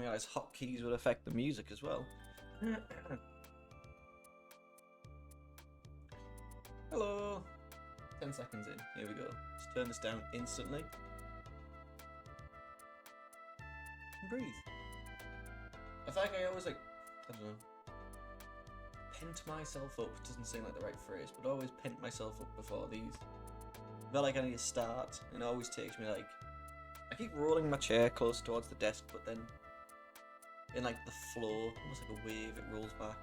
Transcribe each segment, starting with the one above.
didn't realise hotkeys would affect the music as well. Hello! 10 seconds in. Here we go. Let's turn this down instantly. And breathe. I feel like I always, like, I don't know, pent myself up. Doesn't seem like the right phrase, but I always pent myself up before these. I feel like I need to start, and it always takes me, like, I keep rolling my chair close towards the desk, but then in, like, the floor, almost like a wave, it rolls back.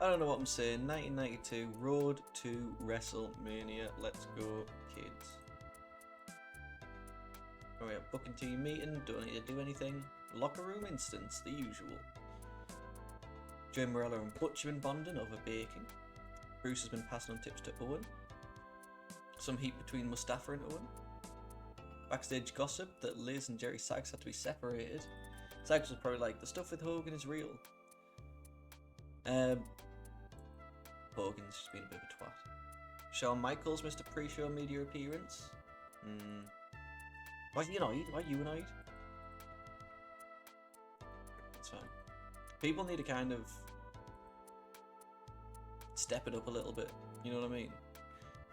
I don't know what I'm saying. 1992, Road to WrestleMania. Let's go, kids. Alright, booking team meeting. Don't need to do anything. Locker room instance, the usual. Joe Morello and Butch have been bonding over baking. Bruce has been passing on tips to Owen. Some heat between Mustafa and Owen. Backstage gossip that Liz and Jerry Sags had to be separated. Sags was probably like, the stuff with Hogan is real. Hogan's just been a bit of a twat. Shawn Michaels missed a pre-show media appearance. Why are you annoyed? Why are you annoyed? It's fine. People need to kind of step it up a little bit. You know what I mean?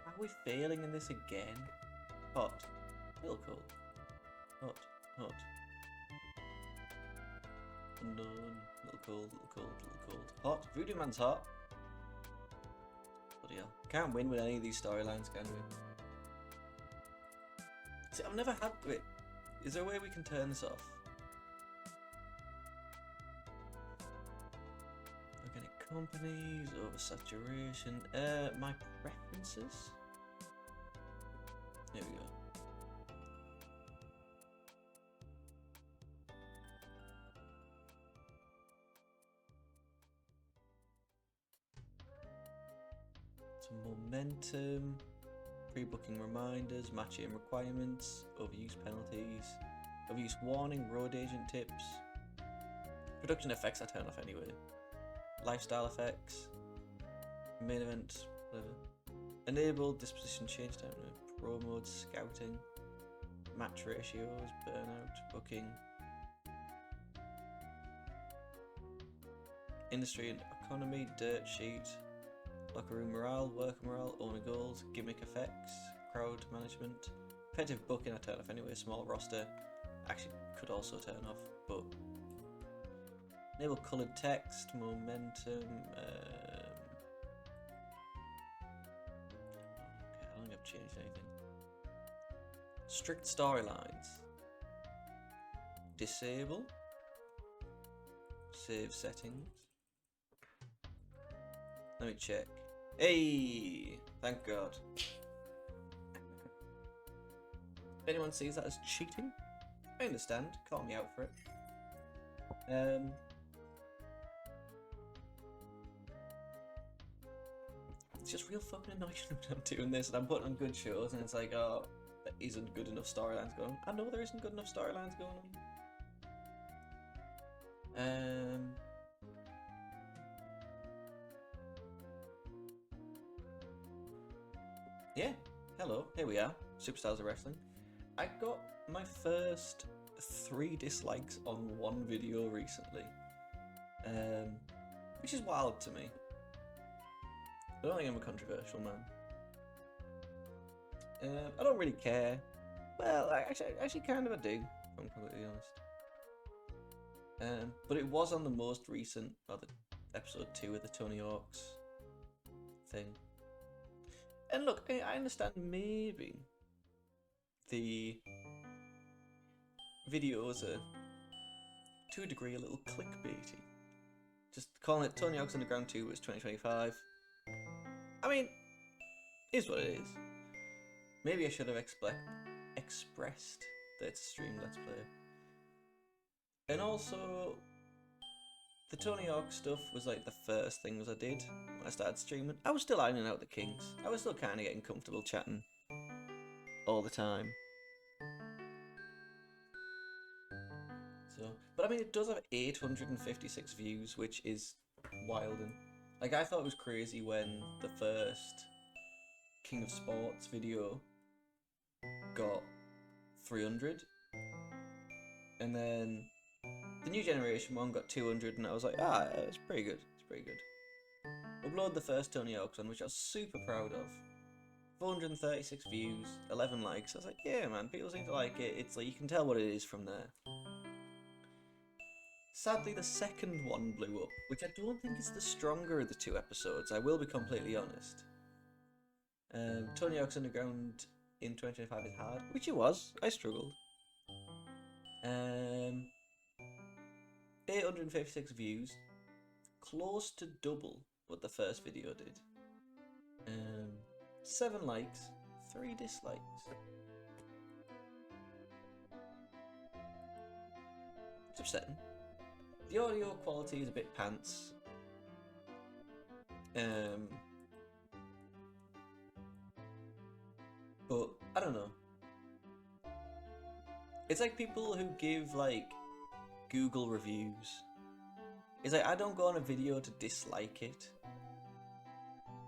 Are we failing in this again? Hot. Little cold. Hot. Hot. Unknown. Little cold. Little cold. Little cold. Hot. Voodoo Man's hot. Bloody hell. Can't win with any of these storylines, can we? See, I've never had... Wait. Is there a way we can turn this off? Organic companies, oversaturation. My preferences? Here we go. Some momentum, pre-booking reminders, match aim requirements, overuse penalties, overuse warning, road agent tips, production effects I turn off anyway, lifestyle effects, main event, whatever. Enable disposition change time, pro mode, scouting, match ratios, burnout, booking, industry and economy, dirt sheet, locker room morale, worker morale, owner goals, gimmick effects, crowd management, competitive booking I turn off anyway, small roster, actually could also turn off, but enable coloured text, momentum, okay, I don't think I've changed anything. Strict storylines, disable, save settings, let me check. Hey! Thank God. If anyone sees that as cheating, I understand. Call me out for it. It's just real fucking annoying when I'm doing this and I'm putting on good shows and it's like, oh, there isn't good enough storylines going on. I know there isn't good enough storylines going on. Yeah, hello, here we are, Superstars of Wrestling. I got my first 3 dislikes on one video recently, which is wild to me. I don't think I'm a controversial man. I don't really care. Well, I actually kind of do, if I'm completely honest. But it was on the most recent, or the episode 2 of the Tony Hawk's thing. And look, I understand maybe the videos are, to a degree, a little clickbaity. Just calling it Tony Hawk's Underground 2 was 2025. I mean, is what it is. Maybe I should have expressed that it's a stream Let's Play. And also, the Tony Hawk stuff was like the first things I did when I started streaming. I was still ironing out the kinks. I was still kind of getting comfortable chatting all the time. So, but I mean, it does have 856 views, which is wild. And like, I thought it was crazy when the first King of Sports video got 300, And then the new generation one got 200, and I was like, ah, it's pretty good. It's pretty good. Uploaded the first Tony Hawk's one, which I was super proud of. 436 views, 11 likes. I was like, yeah, man, people seem to like it. It's like you can tell what it is from there. Sadly, the second one blew up, which I don't think is the stronger of the two episodes. I will be completely honest. Tony Hawk's Underground in 2025 is hard, which it was. I struggled. 856 views, close to double what the first video did. 7 likes, 3 dislikes. It's upsetting. The audio quality is a bit pants. But I don't know. It's like people who give like Google reviews. It's like I don't go on a video to dislike it.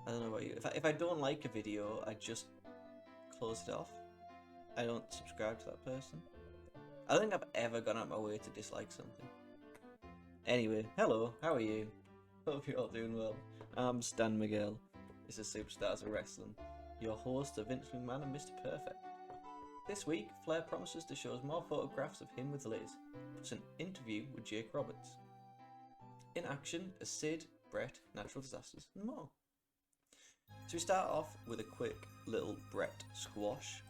I don't know about you. If I don't like a video, I just close it off. I don't subscribe to that person. I don't think I've ever gone out my way to dislike something. Anyway, hello, how are you? Hope you're all doing well. I'm Stan Miguel. This is Superstars of Wrestling, your host of Vince McMahon and Mr. Perfect. This week, Flair promises to show us more photographs of him with Liz, plus an interview with Jake Roberts. In action are Sid, Brett, natural disasters, and more. So we start off with a quick little Brett squash.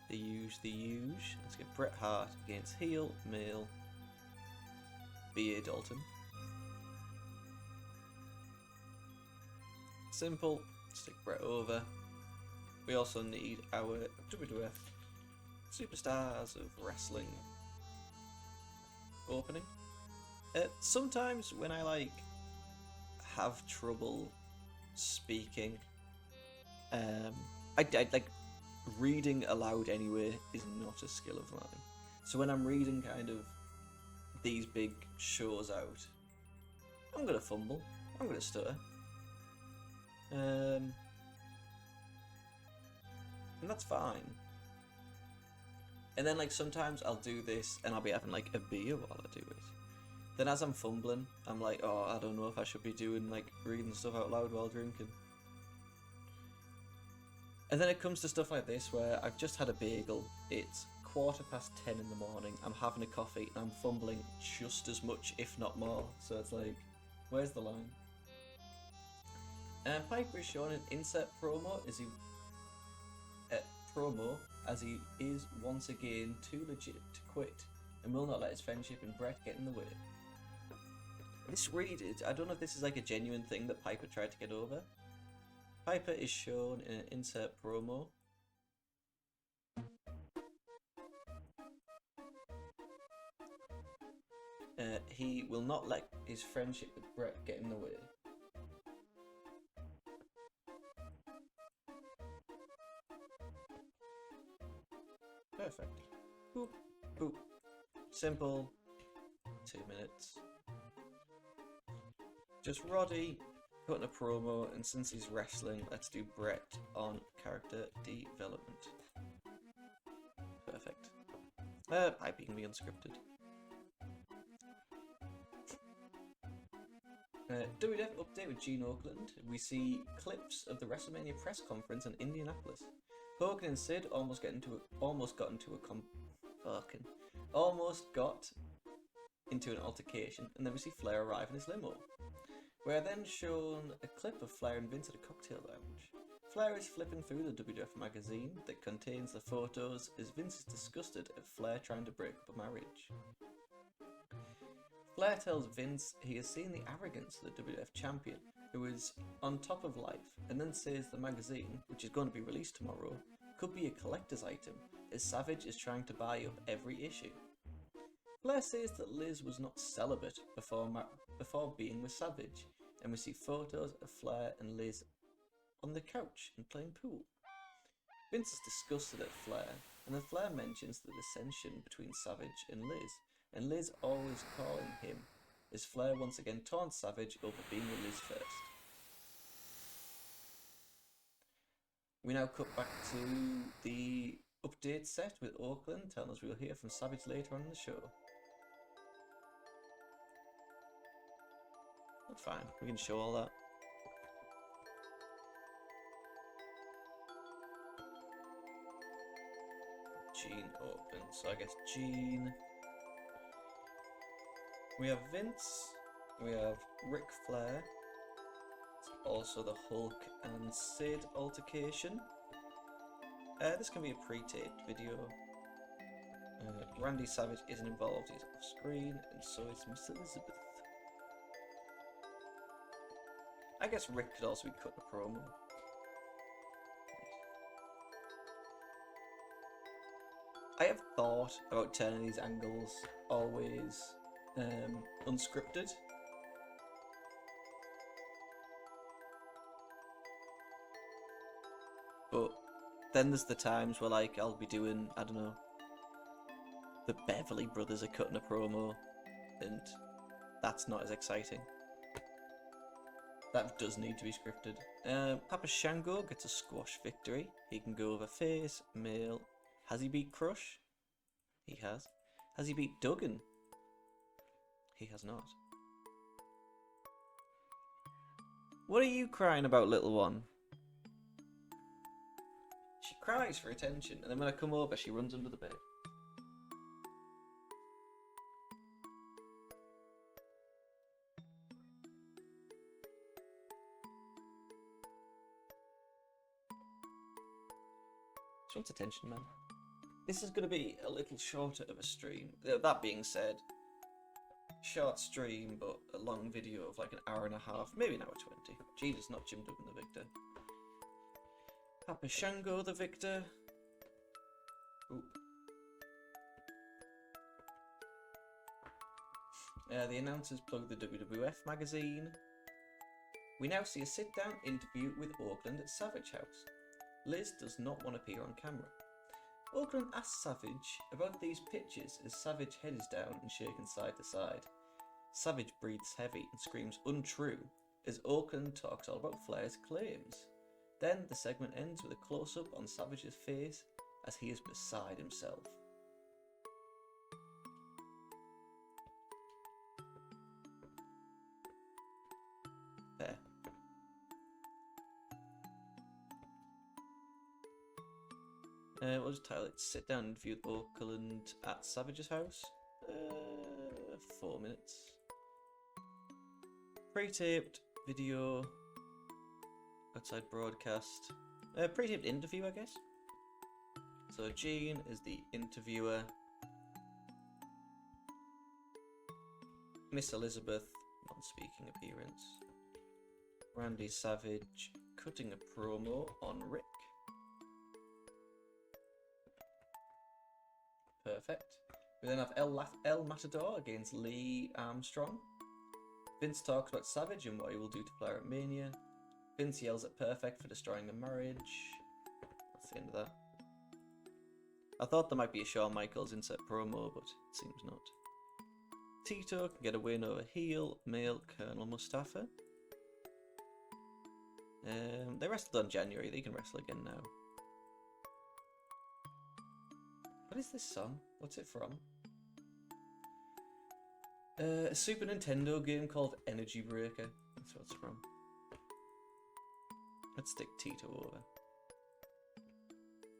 The huge. Let's get Bret Hart against heel, male, B.A. Dalton. Simple, stick Bret over. We also need our WWF Superstars of Wrestling opening. Sometimes when I have trouble speaking, I like reading aloud anyway is not a skill of mine. So when I'm reading kind of these big shows out, I'm gonna fumble, I'm gonna stutter. And that's fine. And then sometimes I'll do this and I'll be having a beer while I do it. Then as I'm fumbling, I'm like, oh, I don't know if I should be doing reading stuff out loud while drinking. And then it comes to stuff like this where I've just had a bagel, it's 10:15 in the morning, I'm having a coffee and I'm fumbling just as much, if not more. So it's like, where's the line? And Piper is showing an insert promo as he is once again too legit to quit and will not let his friendship and Brett get in the way. This really did. I don't know if this is a genuine thing that Piper tried to get over. Piper is shown in an insert promo. He will not let his friendship with Brett get in the way. Perfect. Boop, boop. Simple. 2 minutes. Just Roddy putting a promo, and since he's wrestling, let's do Brett on character development. Perfect. Pipe can be unscripted. WWF update with Gene Oakland. We see clips of the WrestleMania press conference in Indianapolis. Hogan and Sid almost got into an altercation, and then we see Flair arrive in his limo. We are then shown a clip of Flair and Vince at a cocktail lounge. Flair is flipping through the WWF magazine that contains the photos as Vince is disgusted at Flair trying to break up a marriage. Flair tells Vince he has seen the arrogance of the WWF champion, who is on top of life, and then says the magazine, which is going to be released tomorrow, could be a collector's item, as Savage is trying to buy up every issue. Flair says that Liz was not celibate before being with Savage, and we see photos of Flair and Liz on the couch and playing pool. Vince is disgusted at Flair, and then Flair mentions the dissension between Savage and Liz always calling him, as Flair once again taunts Savage over being with Liz first. We now cut back to the update set with Auckland, telling us we'll hear from Savage later on in the show. That's fine, we can show all that. Gene open, so I guess Gene. We have Vince, we have Ric Flair, also the Hulk and Sid altercation. This can be a pre-taped video. Randy Savage isn't involved, he's off screen, and so is Miss Elizabeth. I guess Rick could also be cutting a promo. I have thought about turning these angles always unscripted. But then there's the times where, like, I'll be doing, I don't know, the Beverly Brothers are cutting a promo, and that's not as exciting. That does need to be scripted. Papa Shango gets a squash victory. He can go over face, male. Has he beat Crush? He has. Has he beat Duggan? He has not. What are you crying about, little one? She cries for attention, and then when I come over, she runs under the bed. She wants attention, man. This is going to be a little shorter of a stream. That being said, short stream, but a long video of like an hour and a half, maybe an hour 20. Jesus, not Jim Duggan the victor. Papa Shango the victor. Ooh. The announcers plug the WWF magazine. We now see a sit-down interview with Auckland at Savage House. Liz does not want to appear on camera. Auckland asks Savage about these pictures as Savage head is down and shaken side to side. Savage breathes heavy and screams untrue as Auckland talks all about Flair's claims. Then the segment ends with a close-up on Savage's face as he is beside himself. There. We'll just title it Sit Down Interview with Auckland at Savage's house. 4 minutes. Pre-taped video. Outside broadcast. Pre-taped interview, I guess. So Gene is the interviewer. Miss Elizabeth, non-speaking appearance. Randy Savage cutting a promo on Rick. Perfect. We then have El Matador against Lee Armstrong. Vince talks about Savage and what he will do to Flair at Mania. Vince yells at Perfect for destroying the marriage. That's the end of that. I thought there might be a Shawn Michaels insert promo, but it seems not. Tito can get a win over heel male Colonel Mustafa. They wrestled on January, they can wrestle again now. What is this song? What's it from? A Super Nintendo game called Energy Breaker. That's what it's from. Let's stick Tito over.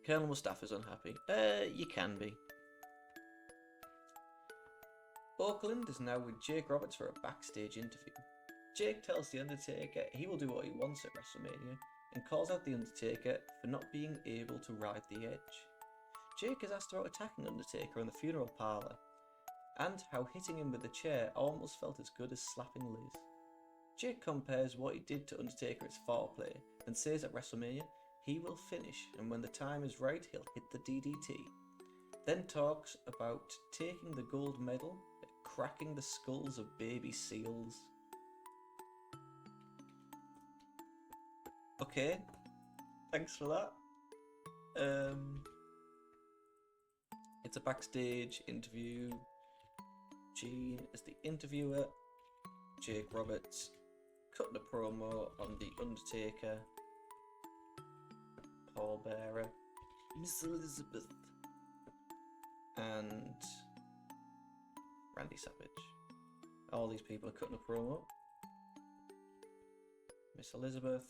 Colonel Mustafa's unhappy. You can be. Auckland is now with Jake Roberts for a backstage interview. Jake tells The Undertaker he will do what he wants at WrestleMania and calls out The Undertaker for not being able to ride the edge. Jake is asked about attacking Undertaker in the funeral parlour and how hitting him with the chair almost felt as good as slapping Liz. Jake compares what he did to Undertaker as foreplay and says at WrestleMania he will finish and when the time is right he'll hit the DDT. Then talks about taking the gold medal and cracking the skulls of baby seals. Okay, thanks for that. It's a backstage interview. Gene is the interviewer. Jake Roberts cutting a promo on The Undertaker. Paul Bearer. Miss Elizabeth. And Randy Savage. All these people are cutting a promo. Miss Elizabeth.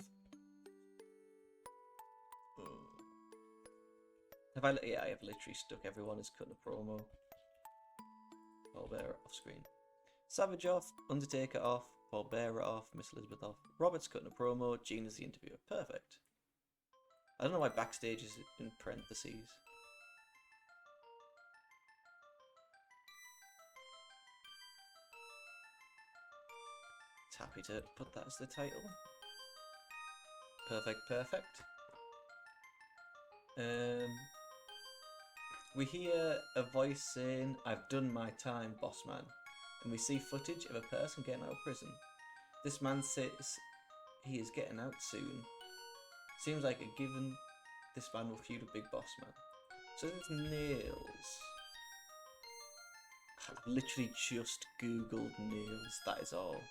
I have literally stuck everyone as cutting a promo. Paul Bearer off screen. Savage off, Undertaker off, Paul Bearer off, Miss Elizabeth off. Robert's cutting a promo, Gina's the interviewer. Perfect. I don't know why backstage is in parentheses. It's happy to put that as the title. Perfect, perfect. We hear a voice saying, "I've done my time, boss man." And we see footage of a person getting out of prison. This man says he is getting out soon. Seems like a given this man will feud a big boss man. So it's Nails. I've literally just googled Nails, that is all.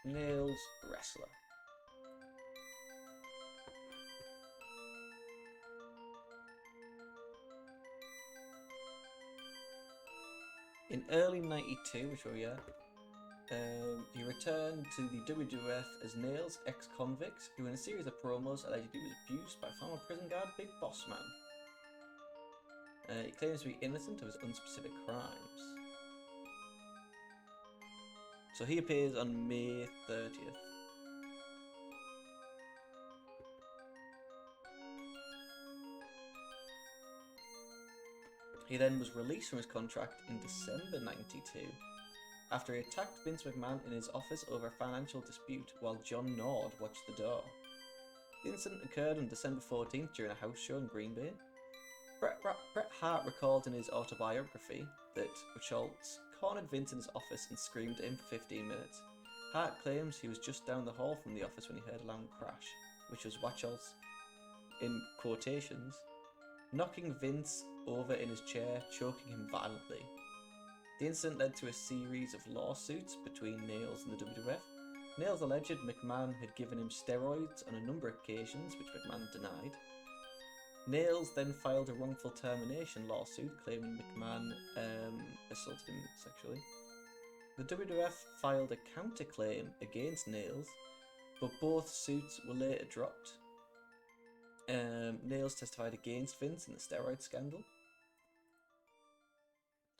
Nails wrestler. In early '92, which we are, he returned to the WWF as Nails, ex-convict, who in a series of promos allegedly was abused by former prison guard Big Boss Man. He claims to be innocent of his unspecific crimes. So he appears on May 30th. He then was released from his contract in December '92 after he attacked Vince McMahon in his office over a financial dispute while John Nord watched the door. The incident occurred on December 14th during a house show in Green Bay. Bret Hart recalled in his autobiography that Schultz cornered Vince in his office and screamed at him for 15 minutes. Hart claims he was just down the hall from the office when he heard a loud crash, which was Schultz, in quotations, knocking Vince over in his chair, choking him violently. The incident led to a series of lawsuits between Nails and the WWF. Nails alleged McMahon had given him steroids on a number of occasions, which McMahon denied. Nails then filed a wrongful termination lawsuit claiming McMahon assaulted him sexually. The WWF filed a counterclaim against Nails, but both suits were later dropped. Nails testified against Vince in the steroid scandal.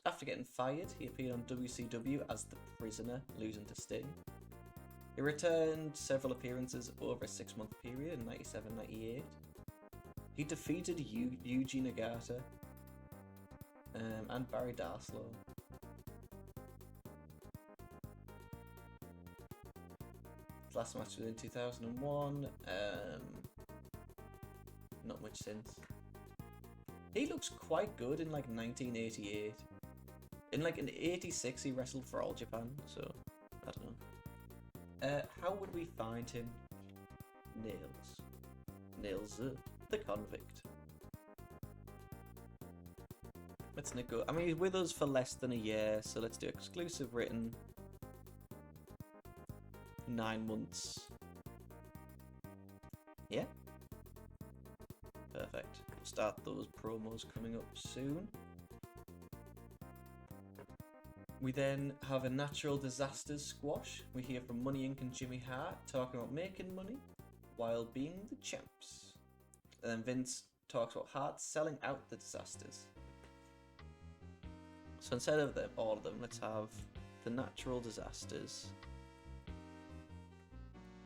After getting fired, he appeared on WCW as the Prisoner, losing to Sting. He returned several appearances over a 6-month period in '97-'98. He defeated Yuji Nagata and Barry Darsow. His last match was in 2001. Not much since. He looks quite good in like 1988. In like in '86 he wrestled for All Japan, so I don't know. How would we find him? Nails. Nails, the convict. Let's go. I mean, he's with us for less than a year, so let's do exclusive written. 9 months. Yeah? Perfect. We'll start those promos coming up soon. We then have a natural disasters squash. We hear from Money Inc. and Jimmy Hart talking about making money while being the champs. And then Vince talks about Hart selling out the disasters. So instead of all of them, let's have the natural disasters.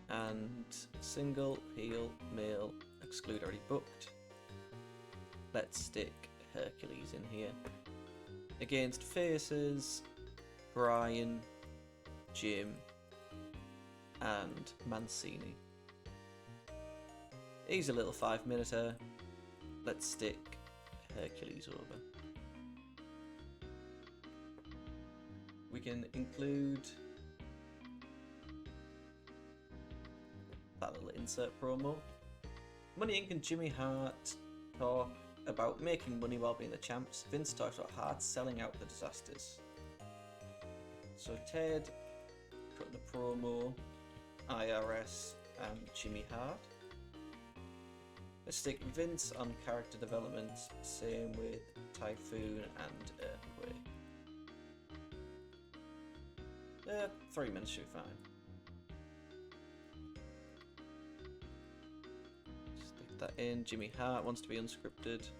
And single, heel, male, exclude already booked. Let's stick Hercules in here. Against faces, Brian, Jim, and Mancini. He's a little 5-minuter. Let's stick Hercules over. We can include that little insert promo. Money Inc. and Jimmy Hart talk about making money while being the champs. Vince talks about Hart selling out the disasters. So Ted cutting a promo, IRS and Jimmy Hart. Let's stick Vince on character development, same with Typhoon and Earthquake. 3 minutes should be fine. Stick that in. Jimmy Hart wants to be unscripted.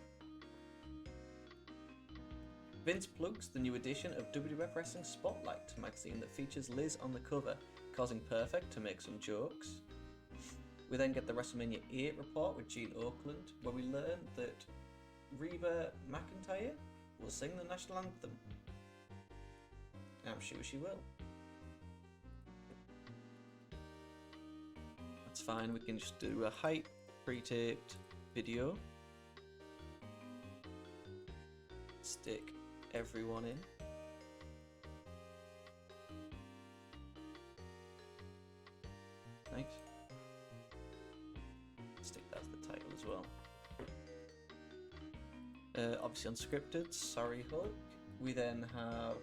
Vince plugs the new edition of WWF Wrestling Spotlight magazine that features Liz on the cover, causing Perfect to make some jokes. We then get the WrestleMania 8 report with Gene Oakland, where we learn that Reba McEntire will sing the national anthem. I'm sure she will. That's fine, we can just do a hype pre-taped video. Stick everyone in. Nice. Stick that as the title as well. Obviously unscripted, sorry Hulk. We then have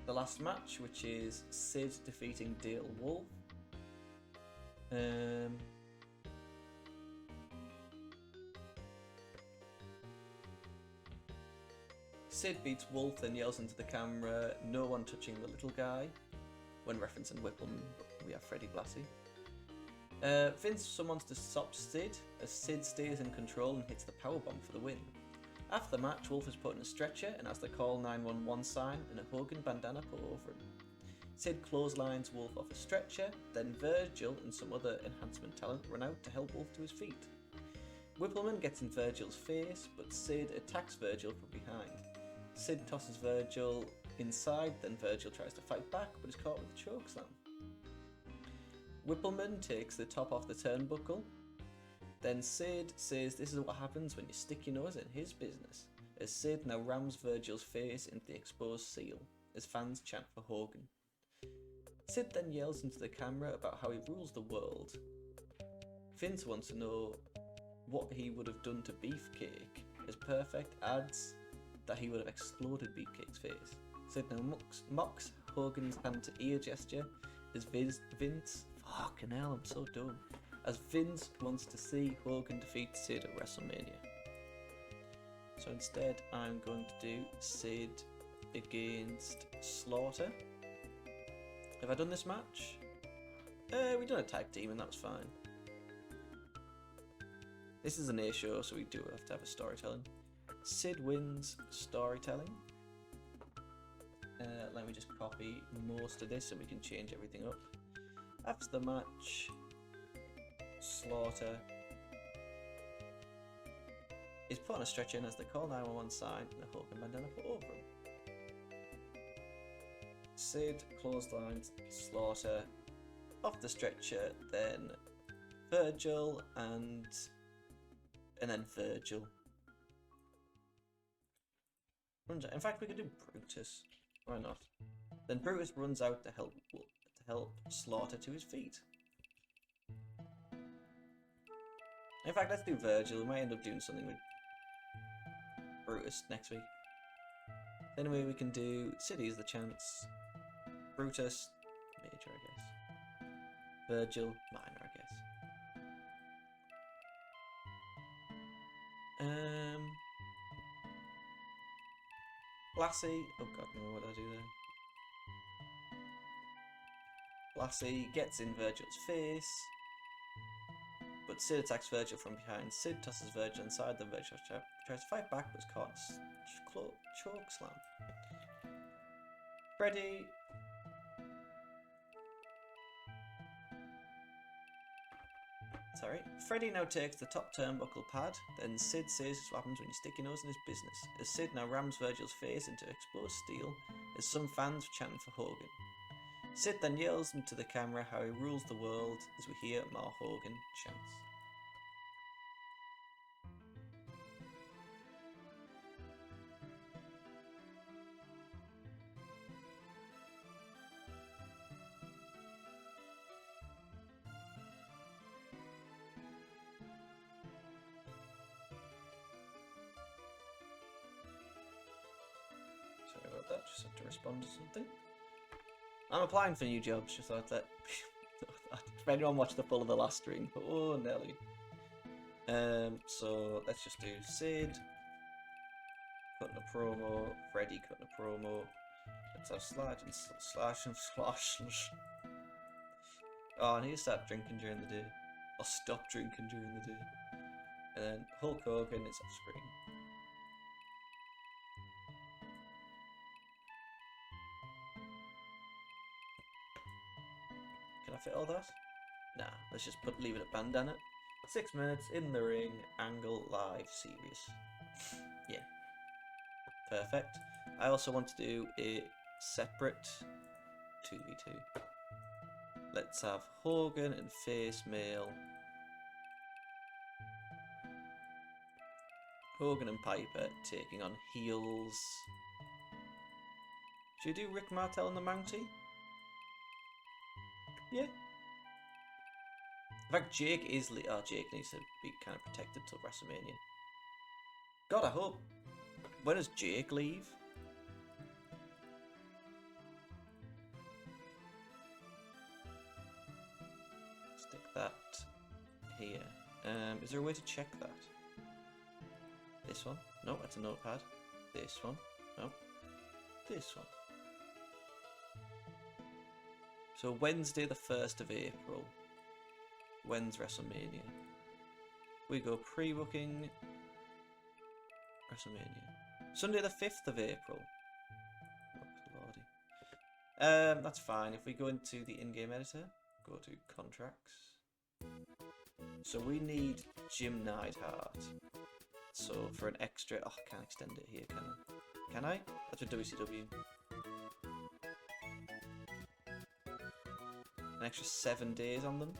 the last match, which is Sid defeating Dale Wolf. Sid beats Wolf and yells into the camera, "No one touching the little guy," when referencing Whippleman, but we have Freddie Blassie. Vince wants to stop Sid, as Sid stays in control and hits the powerbomb for the win. After the match, Wolf is put in a stretcher and has the call 911 sign and a Hogan bandana put over him. Sid clotheslines Wolf off a stretcher, then Virgil and some other enhancement talent run out to help Wolf to his feet. Whippleman gets in Virgil's face, but Sid attacks Virgil from behind. Sid tosses Virgil inside, then Virgil tries to fight back, but is caught with a chokeslam. Whippleman takes the top off the turnbuckle. Then Sid says this is what happens when you stick your nose in his business, as Sid now rams Virgil's face into the exposed seal, as fans chant for Hogan. Sid then yells into the camera about how he rules the world. Vince wants to know what he would have done to Beefcake, as Perfect adds that he would have exploded Beefcake's face. Sid now mocks Hogan's hand to ear gesture, as Vince, fucking hell, I'm so dumb, as Vince wants to see Hogan defeat Sid at WrestleMania. So instead, I'm going to do Sid against Slaughter. Have I done this match? We done a tag team and that was fine. This is an A show, so we do have to have a storytelling. Sid wins storytelling. Let me just copy most of this and we can change everything up. After the match, Slaughter is put on a stretcher and has the call 911 sign and a Hogan bandana put over him. Sid clotheslines Slaughter off the stretcher, then Virgil and then Virgil. In fact, we could do Brutus. Why not? Then Brutus runs out to help Slaughter to his feet. In fact, let's do Virgil. We might end up doing something with Brutus next week. Anyway, we can do City is the chance. Brutus, major, I guess. Virgil, minor, I guess. Blassie, oh god, no, what did I do there? Blassie gets in Virgil's face, but Sid attacks Virgil from behind. Sid tosses Virgil inside, then Virgil tries to fight back, but is caught in a choke slam. Freddie now takes the top turnbuckle pad, then Sid says this is what happens when you stick your nose in his business, as Sid now rams Virgil's face into exposed steel, as some fans chanting for Hogan. Sid then yells into the camera how he rules the world, as we hear more Hogan chants. Sorry about that, just have to respond to something. I'm applying for new jobs, just thought that if anyone watched the full of the last string, oh Nelly. So let's just do Sid cutting a promo, Freddy cutting a promo. Let's have slash and slash. Oh, I need to start drinking during the day, or stop drinking during the day. And then Hulk Hogan is off screen. Can I fit all that? Nah, let's just leave it at bandana. 6 minutes in the ring, angle live series. Yeah, perfect. I also want to do a separate 2v2. Let's have Hogan and face mail. Hogan and Piper taking on heels. Should we do Rick Martel and the Mountie? Yeah. In fact, Jake is... Jake needs to be kind of protected till WrestleMania. God, I hope... When does Jake leave? Stick that here. Is there a way to check that? This one? No, that's a notepad. This one? No. This one. So Wednesday the 1st of April. When's WrestleMania? We go pre-booking WrestleMania. Sunday the 5th of April. Oh, lordy. That's fine. If we go into the in-game editor, go to contracts. So we need Jim Neidhart. So for an extra... Oh, I can't extend it here, can I? Can I? That's with WCW. An extra 7 days on them.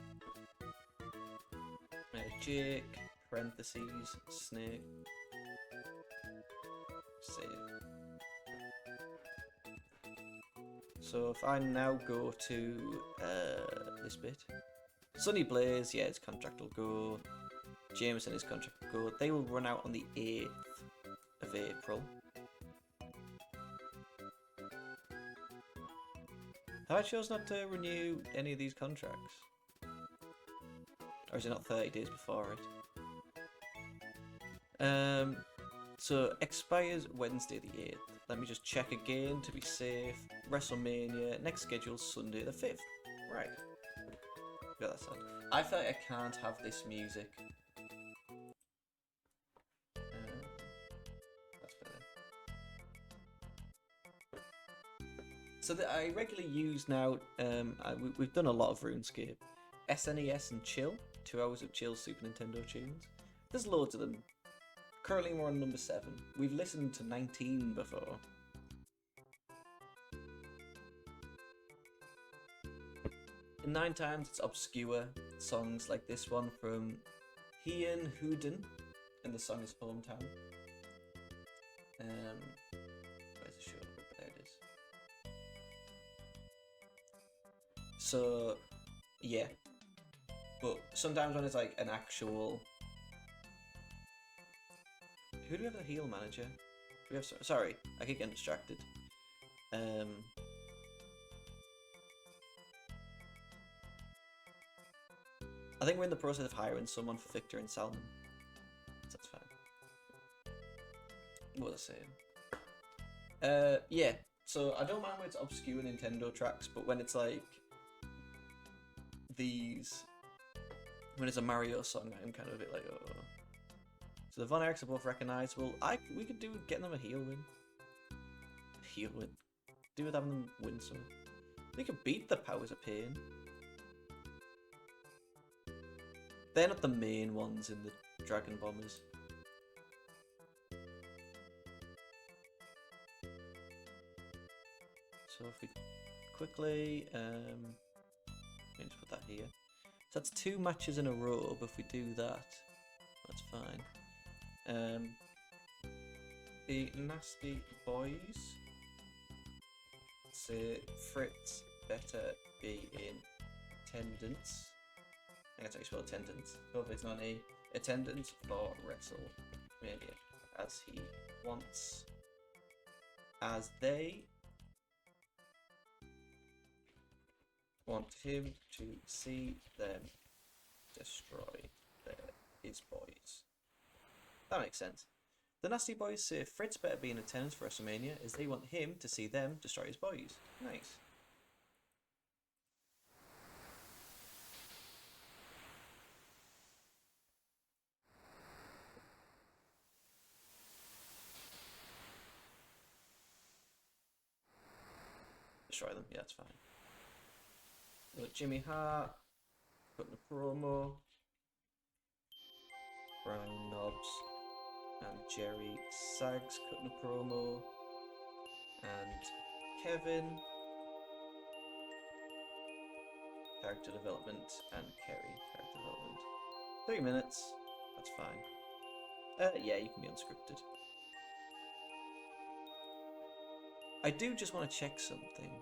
Jake, parentheses, Snake, save. So if I now go to this bit, Sonny Blaze, yeah, his contract will go. Jameson, his contract will go. They will run out on the 8th of April. Have I chosen not to renew any of these contracts? Or is it not 30 days before it? So expires Wednesday the 8th. Let me just check again to be safe. WrestleMania, next schedule Sunday the 5th. Right. Got that sound. I feel like I can't have this music. That's better. So that I regularly use now, we've done a lot of RuneScape. SNES and Chill. 2 hours of chill Super Nintendo tunes. There's loads of them. Currently we're on number 7. We've listened to 19 before. And 9 times it's obscure songs like this one from Ian Houden, and the song is Hometown. Where's the show? There it is. So, yeah. But sometimes when it's like an actual... Who do we have the heel manager? Do we have... Sorry, I keep getting distracted. I think we're in the process of hiring someone for Victor and Salmon. So that's fine. What was I saying? Yeah. So I don't mind when it's obscure Nintendo tracks, but when it's like... these... When it's a Mario song, I'm kind of a bit like, oh. So the Von Erichs are both recognisable. We could do getting them a heel win. Heel win. Do with having them win some. They could beat the Powers of Pain. They're not the main ones in the Dragon Bombers. So if we quickly, let me just put that here. So that's 2 matches in a row, but if we do that, that's fine. The Nasty Boys say Fritz better be in attendance. I think that's how you spell attendance. Hopefully it's not an A. Attendance for WrestleMania, as he wants. As they want him to see them destroy their his boys. That makes sense. The Nasty Boys say Fritz better be in attendance for WrestleMania as they want him to see them destroy his boys. Nice. Destroy them, yeah, that's fine. Jimmy Hart, cutting a promo. Brian Knobs and Jerry Sags cutting a promo. And Kevin, character development, and Kerry, character development. 3 minutes, that's fine. Yeah, you can be unscripted. I do just want to check something.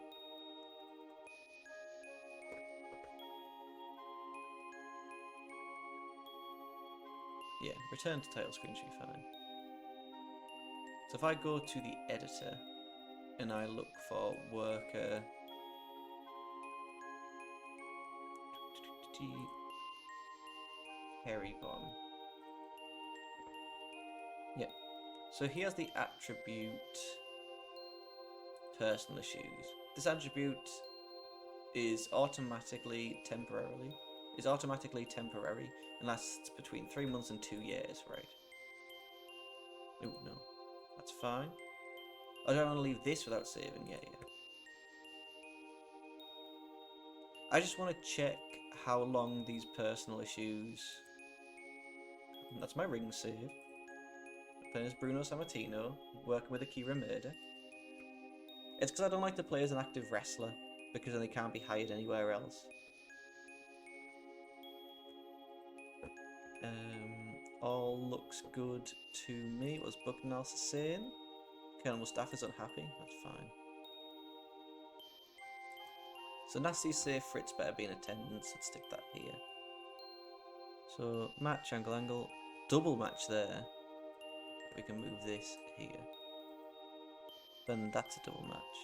Yeah, return to title screen should be fine. So if I go to the editor and I look for worker Heribon. Yeah. So he has the attribute personal issues. This attribute is automatically temporary and lasts between 3 months and 2 years, right? Oh no. That's fine. I don't want to leave this without saving, yeah. I just want to check how long these personal issues... That's my ring save. Playing as Bruno Sammartino, working with Akira Murder. It's because I don't like to play as an active wrestler, because then they can't be hired anywhere else. All looks good to me. What's Buck Nelson saying? Colonel Mustafa's unhappy, that's fine. So Nasty say Fritz better be in attendance, let's stick that here. So match, angle, double match there. We can move this here. Then that's a double match.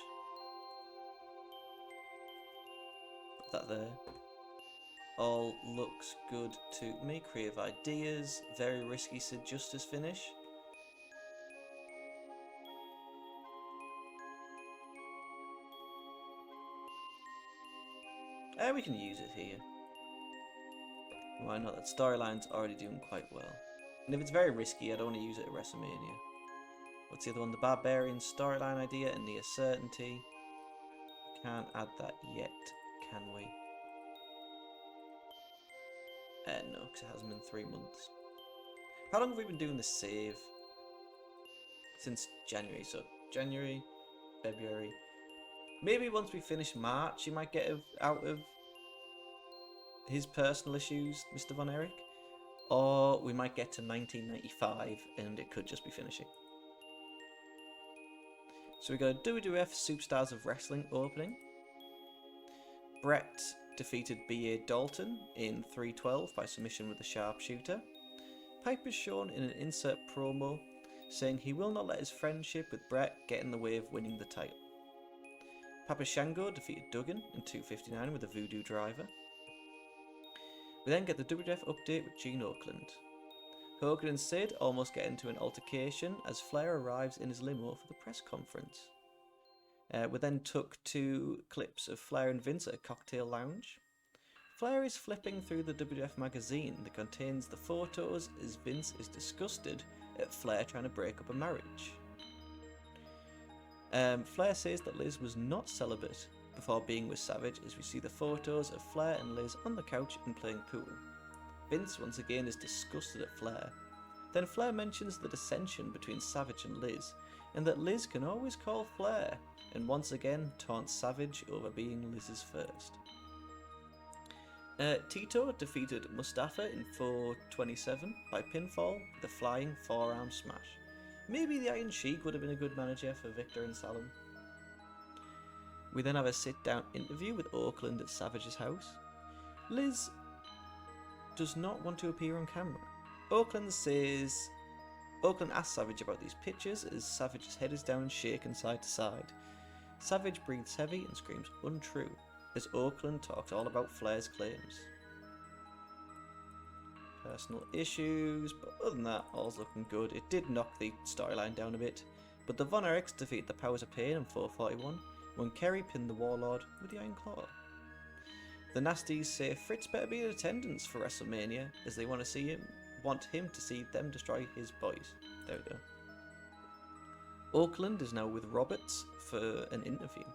Put that there. All looks good to me. Creative ideas. Very risky Sid Justice finish. We can use it here. Why not? That storyline's already doing quite well. And if it's very risky, I don't want to use it at WrestleMania. What's the other one? The Barbarian storyline idea and near certainty. Can't add that yet, can we? No, because it hasn't been 3 months. How long have we been doing this save? Since January, so January, February. Maybe once we finish March, he might get out of his personal issues, Mr. Von Erich. Or we might get to 1995 and it could just be finishing. So we got a WWF Superstars of Wrestling opening. Brett defeated B.A. Dalton in 3:12 by submission with a sharpshooter. Pipe is shown in an insert promo saying he will not let his friendship with Brett get in the way of winning the title. Papa Shango defeated Duggan in 2:59 with a voodoo driver. We then get the WWF update with Gene Oakland. Hogan and Sid almost get into an altercation as Flair arrives in his limo for the press conference. We then took 2 clips of Flair and Vince at a cocktail lounge. Flair is flipping through the WWF magazine that contains the photos as Vince is disgusted at Flair trying to break up a marriage. Flair says that Liz was not celibate before being with Savage as we see the photos of Flair and Liz on the couch and playing pool. Vince once again is disgusted at Flair. Then Flair mentions the dissension between Savage and Liz, and that Liz can always call Flair, and once again taunts Savage over being Liz's first. Tito defeated Mustafa in 4:27 by pinfall with a flying forearm smash. Maybe the Iron Sheik would have been a good manager for Victor and Salem. We then have a sit-down interview with Oakland at Savage's house. Liz does not want to appear on camera. Oakland asks Savage about these pictures as Savage's head is down and shaken side to side. Savage breathes heavy and screams untrue as Oakland talks all about Flair's claims. personal issues, but other than that, all's looking good. It did knock the storyline down a bit, but the Von Erichs defeat the Powers of Pain in 441 when Kerry pinned the Warlord with the Iron Claw. The Nasties say Fritz better be in attendance for WrestleMania, as they want him to see them destroy his boys. There we go. Oakland is now with Roberts for an interview.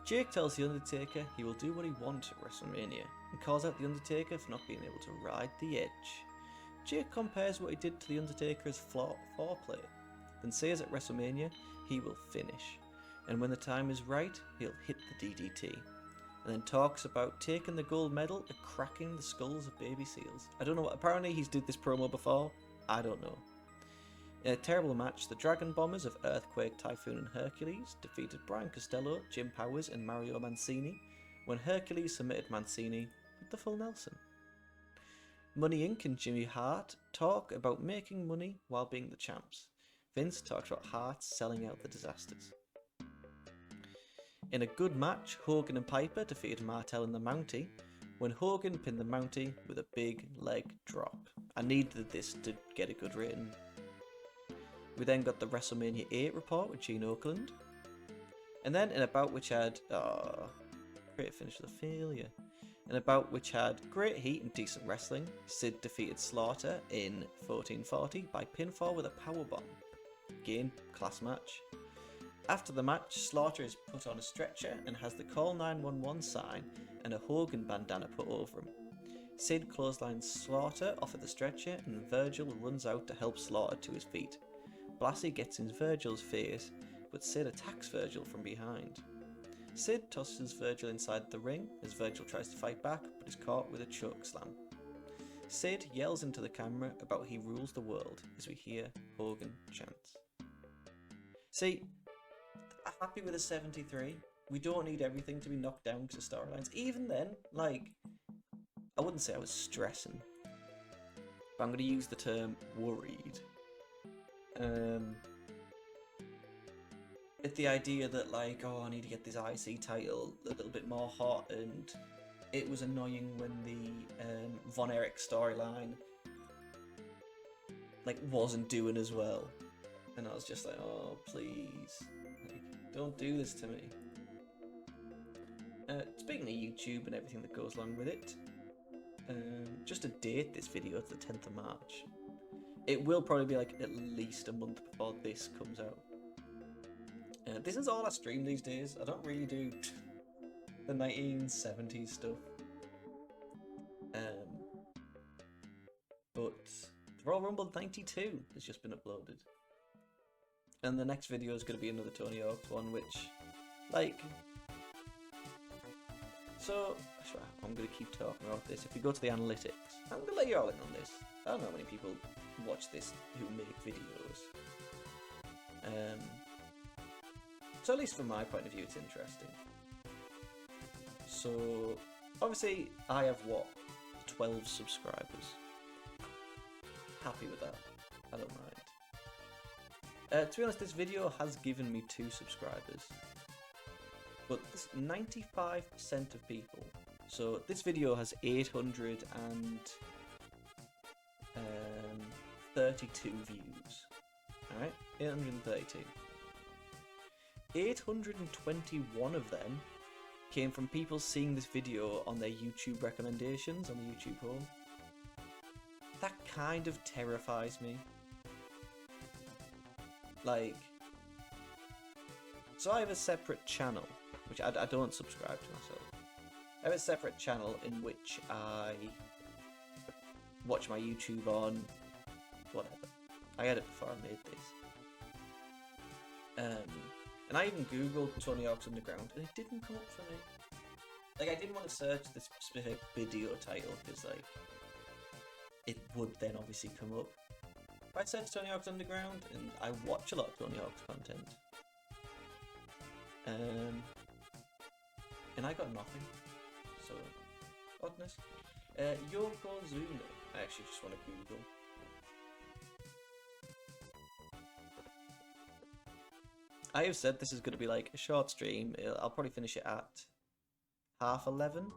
Jake tells The Undertaker he will do what he wants at WrestleMania, and calls out The Undertaker for not being able to ride the edge. Jake compares what he did to The Undertaker as foreplay, then says at WrestleMania he will finish, and when the time is right, he'll hit the DDT, and then talks about taking the gold medal and cracking the skulls of baby seals. I don't know, apparently he's did this promo before, I don't know. In a terrible match, the Dragon Bombers of Earthquake, Typhoon and Hercules defeated Brian Costello, Jim Powers and Mario Mancini when Hercules submitted Mancini with the full Nelson. Money Inc. and Jimmy Hart talk about making money while being the champs. Vince talks about Hart selling out the Disasters. In a good match, Hogan and Piper defeated Martel and the Mountie when Hogan pinned the Mountie with a big leg drop. I needed this to get a good rating. We then got the WrestleMania 8 report with Gene Oakland. And then in a bout which had... great finish with a failure. In a bout which had great heat and decent wrestling, Sid defeated Slaughter in 1440 by pinfall with a powerbomb. Again, class match. After the match, Slaughter is put on a stretcher and has the Call 911 sign and a Hogan bandana put over him. Sid clotheslines Slaughter off of the stretcher and Virgil runs out to help Slaughter to his feet. Blassie gets in Virgil's face, but Sid attacks Virgil from behind. Sid tosses Virgil inside the ring as Virgil tries to fight back, but is caught with a choke slam. Sid yells into the camera about he rules the world as we hear Hogan chants. See, I'm happy with a 73. We don't need everything to be knocked down because of storylines. Even then, like, I wouldn't say I was stressing, but I'm going to use the term worried. At the idea that, like, oh, I need to get this IC title a little bit more hot, and it was annoying when the Von Erich storyline, like, wasn't doing as well, and I was just like, oh, please, like, don't do this to me. Speaking of YouTube and everything that goes along with it, just to date this video, it's the 10th of March. It will probably be like at least a month before this comes out. This is all I stream these days. I don't really do the 1970s stuff. But the Royal Rumble 92 has just been uploaded. And the next video is going to be another Tony Hawk's one, which, like... So, I'm going to keep talking about this. If you go to the analytics, I'm going to let you all in on this. I don't know how many people watch this who make videos. So at least from my point of view, it's interesting. So, obviously, I have, 12 subscribers. Happy with that. I don't mind. To be honest, this video has given me 2 subscribers. But 95% of people... So, this video has 832 views. Alright? 832. 821 of them came from people seeing this video on their YouTube recommendations on the YouTube home. That kind of terrifies me. Like... So I have a separate channel, which I don't subscribe to myself. I have a separate channel in which I watch my YouTube on whatever. I had it before I made this. And I even googled Tony Hawk's Underground and it didn't come up for me. Like, I didn't want to search this specific video title because, like, it would then obviously come up. If I search Tony Hawk's Underground, and I watch a lot of Tony Hawk's content, and I got nothing. So, oddness. Yokozuna. I actually just want to Google. I have said this is going to be like a short stream. I'll probably finish it at 11:30.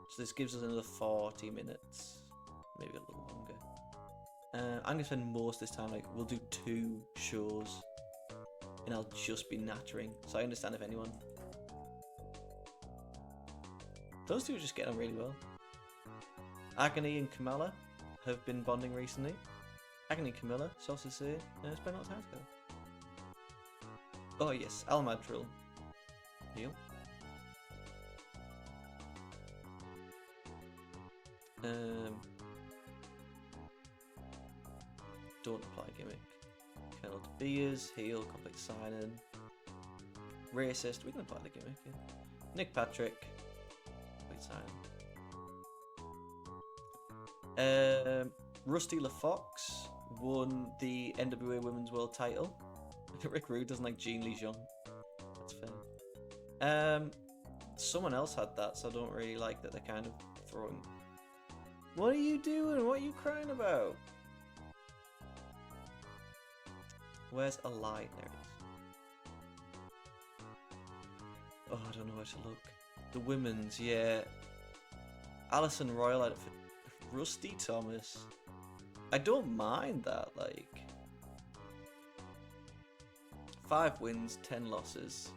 So this gives us another 40 minutes. maybe a little longer. I'm gonna spend most of this time, like, we'll do 2 shows, and I'll just be nattering. So I understand if anyone. Those two are just getting on really well. Agony and Kamala have been bonding recently. Agony and Camilla, Sauces here, and spend a lot of time together. Oh yes, Almadril. Heal. Don't apply gimmick. Colonel De Beers, heal, complete sign-in. Racist, we can apply the gimmick, yeah. Nick Patrick, complete sign-in. Rusty LaFox won the NWA Women's World title. Rick Rude doesn't like Jean Lee Jung. That's fair. Someone else had that, so I don't really like that they're kind of throwing. What are you doing? What are you crying about? Where's a line? There it is. Oh, I don't know where to look. The women's, yeah. Alison Royal had it for Rusty Thomas. I don't mind that, like. 5 wins, 10 losses.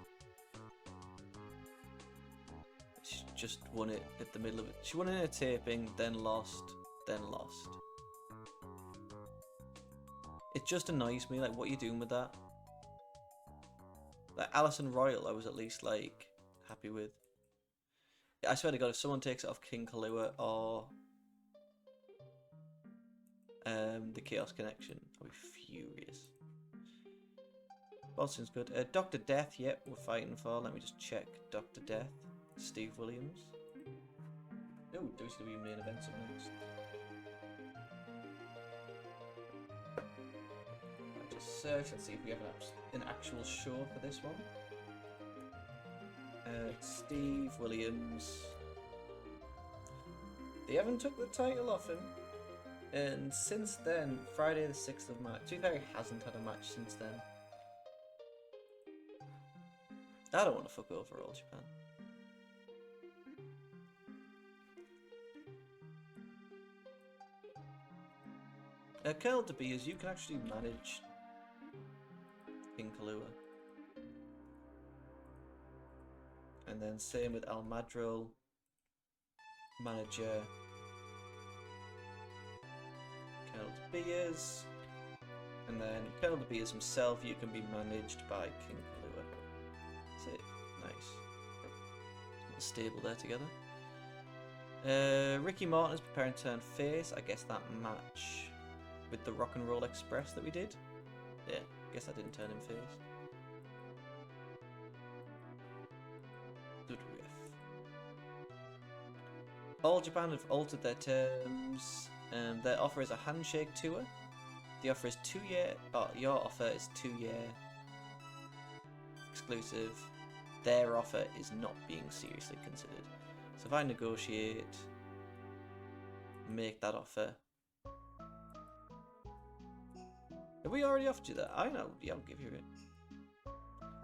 She just won it at the middle of it. She won it in a taping, then lost, then lost. It just annoys me, like, what are you doing with that? Like, Alison Royal, I was at least, like, happy with. I swear to God, if someone takes it off King Kalua or the Chaos Connection, I'll be furious. Boston's good. Dr. Death, yep, we're fighting for. Let me just check. Dr. Death, Steve Williams. Oh, WCW main events up next. I'll just search and see if we have an actual show for this one. Steve Williams. They haven't took the title off him. And since then, Friday the 6th of March. To be fair, he hasn't had a match since then. I don't want to fuck over All Japan. Colonel De Beers, you can actually manage King Kalua. And then same with Al Madril, manager Colonel De Beers. And then Colonel De Beers himself, you can be managed by King Kalua. That's it. Nice. Little stable there together. Ricky Morton is preparing to turn face. I guess that match with the Rock and Roll Express that we did. Yeah, I guess I didn't turn him face. WWF. All Japan have altered their terms. Their offer is a handshake tour. The offer is 2-year. Oh, your offer is 2-year exclusive. Their offer is not being seriously considered. So if I negotiate, make that offer. Have we already offered you that? I know. Yeah, I'll give you it.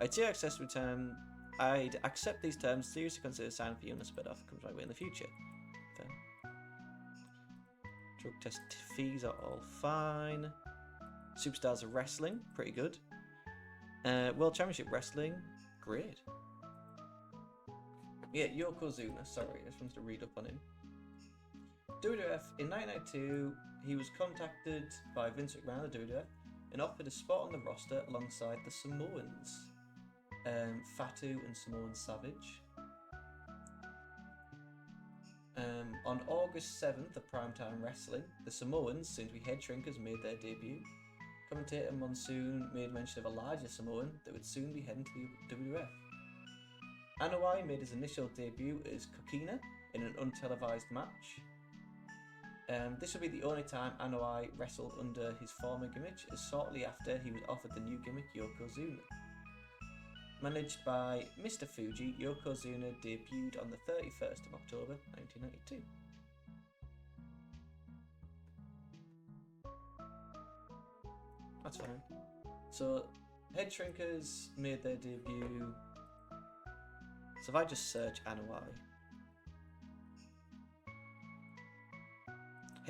I'd say access return. I'd accept these terms. Seriously consider signing for you and a split offer comes my way in the future. Fair. Drug test fees are all fine. Superstars of Wrestling, pretty good. World Championship Wrestling, great. Yeah, Yokozuna, sorry, I just wanted to read up on him. WWF, in 1992, he was contacted by Vince McMahon of WWF and offered a spot on the roster alongside the Samoans, Fatu and Samoan Savage. On August 7th at Primetime Wrestling, the Samoans, soon to be Head Shrinkers, made their debut. Commentator Monsoon made mention of a larger Samoan that would soon be heading to the WWF. Anoa'i made his initial debut as Kokina in an untelevised match. This would be the only time Anoa'i wrestled under his former gimmick, as shortly after he was offered the new gimmick Yokozuna. Managed by Mr. Fuji, Yokozuna debuted on the 31st of October 1992. That's fine. So, Head Shrinkers made their debut. So if I just search Anoa'i.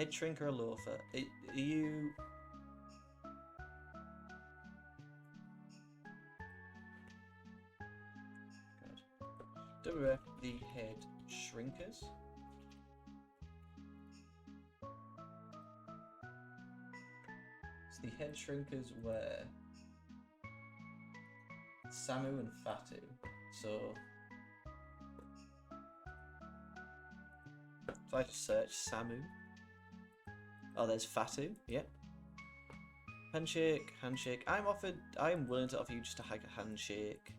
Head shrink or a loafer? Are you... God. WWF, the head shrinkers. So the head shrinkers were Samu and Fatu. So if I just search Samu. Oh, there's Fatu. Yep. Handshake, handshake. I'm willing to offer you just a handshake.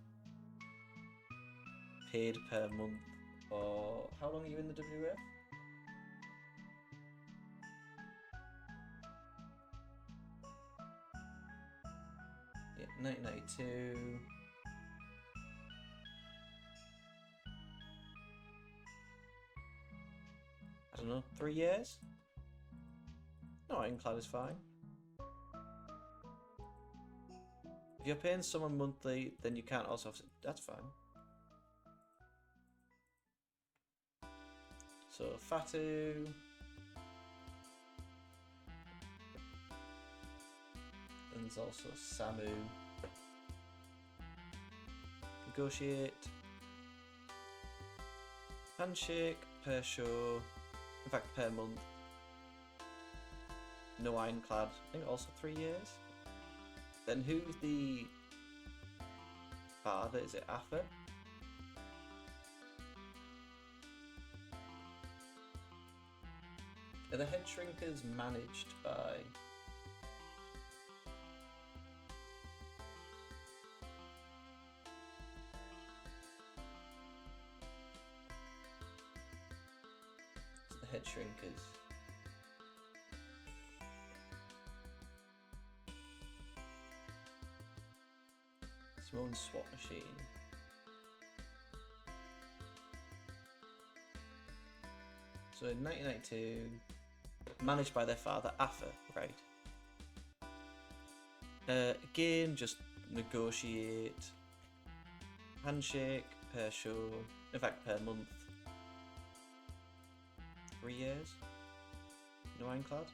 Paid per month. Or how long are you in the WWF? Yeah, 1992. I don't know, 3 years? No, ironclad is fine. If you're paying someone monthly, then you can't also offset. That's fine. So Fatu. And there's also Samu. Negotiate. Handshake per show. In fact, per month. No ironclad. I think also 3 years. Then who's the father? Is it Affa? Are the head shrinkers managed by... the head shrinkers? Simone swap machine. So in 1992, managed by their father, Affa, right? Again, just negotiate. Handshake per show, in fact per month. 3 years? No ironclad?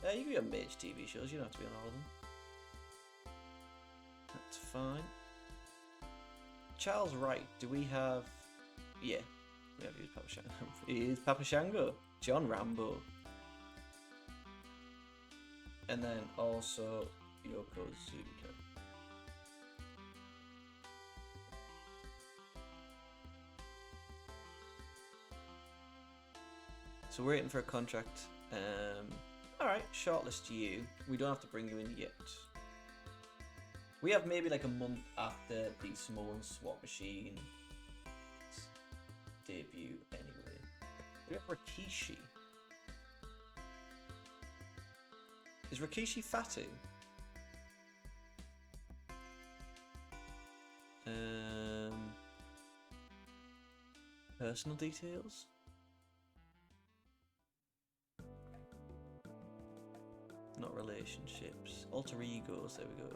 You can be on mage TV shows, you don't have to be on all of them. That's fine. Charles Wright, do we have... Yeah, we have used Papa Shango. He is Papa Shango. John Rambo. And then also Yokozuka. So we're waiting for a contract. Alright, shortlist you. We don't have to bring you in yet. We have maybe like a month after the Samoan swap machine debut anyway. We have Rikishi. Is Rikishi Fatu? Personal details? Not relationships. Alter egos, there we go.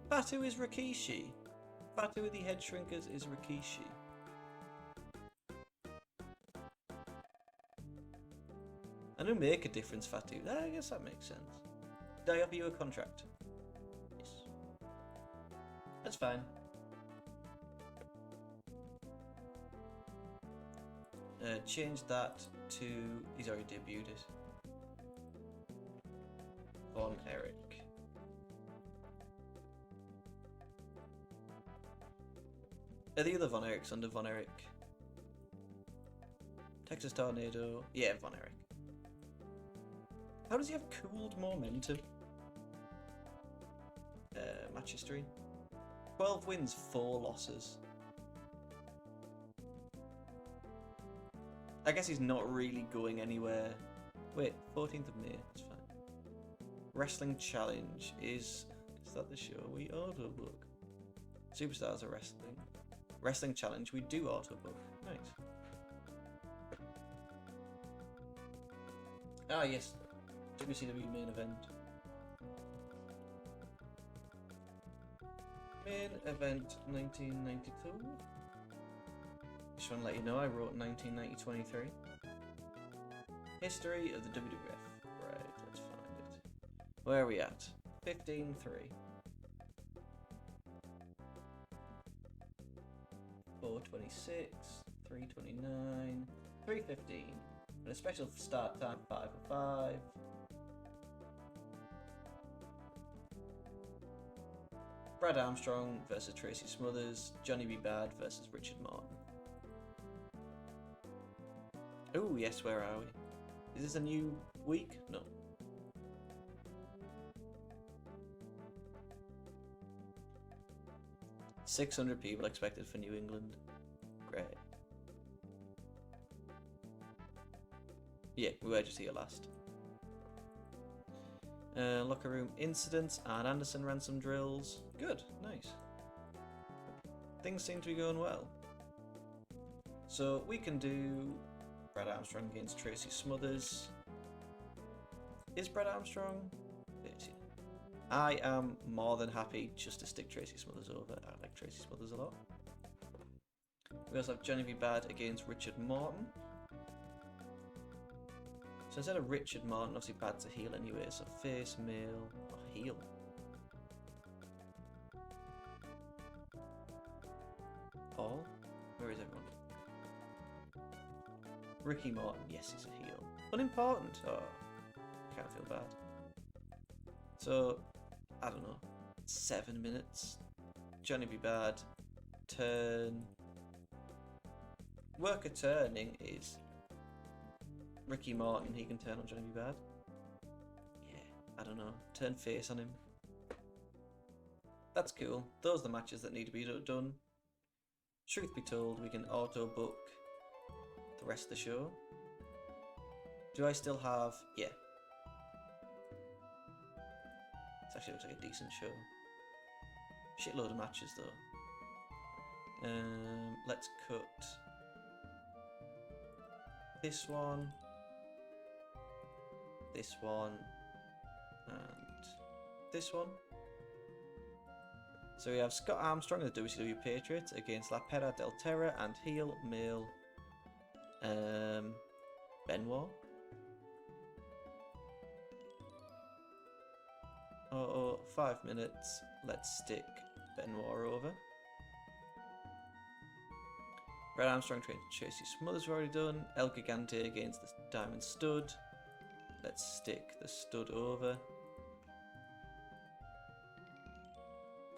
Fatu is Rikishi. Fatu with the head shrinkers is Rikishi. I do make a difference, Fatu. I guess that makes sense. Did I offer you a contract? Yes. That's fine. Change that to... He's already debuted it. Von Eric. Are the other Von Erichs under Von Erich? Texas Tornado. Yeah, Von Erich. How does he have cooled momentum? Match history. 12 wins, 4 losses. I guess he's not really going anywhere. Wait, 14th of May. That's fine. Wrestling Challenge is that the show we auto book? Superstars are wrestling. Wrestling Challenge we do auto book. Nice. Ah yes, WCW main event. Main event 1992. Just want to let you know I wrote 1990-23. History of the WWF. Right, let's find it. Where are we at? 15-3. 4:26, 3:29, 3:15, and a special start time 5:05. Brad Armstrong versus Tracy Smothers. Johnny B. Bad versus Richard Martin. Oh yes, where are we? Is this a new week? No. $600 people expected for New England. Great. Yeah, we were just here last. Locker room incidents and Anderson ransom drills. Good, nice. Things seem to be going well. So we can do Brad Armstrong against Tracy Smothers. Is Brad Armstrong? I am more than happy just to stick Tracy Smothers over. I like Tracy Smothers a lot. We also have Johnny B. Bad against Richard Martin. So instead of Richard Martin, obviously Bad's a heel anyway, so face, male, or heel. Paul? Where is everyone? Ricky Martin, yes, he's a heel. Unimportant. Oh, can't feel bad. So, I don't know, 7 minutes. Johnny B. Bad, turn. Worker turning is Ricky Martin, he can turn on Johnny B. Bad. Yeah, I don't know, turn face on him. That's cool. Those are the matches that need to be done. Truth be told, we can auto book the rest of the show. Do I still have... yeah. It actually looks like a decent show. Shitload of matches though. Let's cut this one, and this one. So we have Scott Armstrong, the WCW Patriots, against La Perra del Terra and heel male Benoit. 5 minutes. Let's stick Benoit over. Brad Armstrong trained Tracy Smothers, we've already done. El Gigante against the Diamond Stud. Let's stick the Stud over.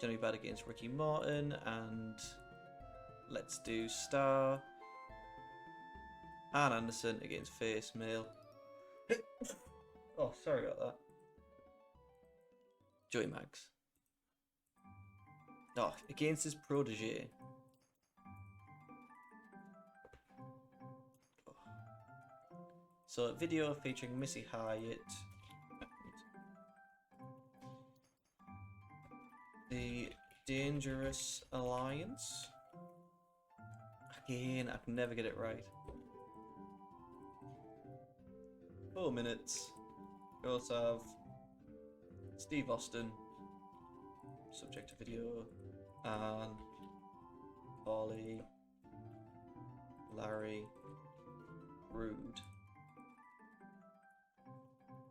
Johnny Bad against Ricky Martin, and let's do Star. Arn Anderson against Face Male. Oh, sorry about that. Joey Mags. Oh, against his protege. Oh. So, video featuring Missy Hyatt. The Dangerous Alliance. Again, I can never get it right. 4 minutes. We also have Steve Austin, subject to video, and Ollie, Larry, Rude,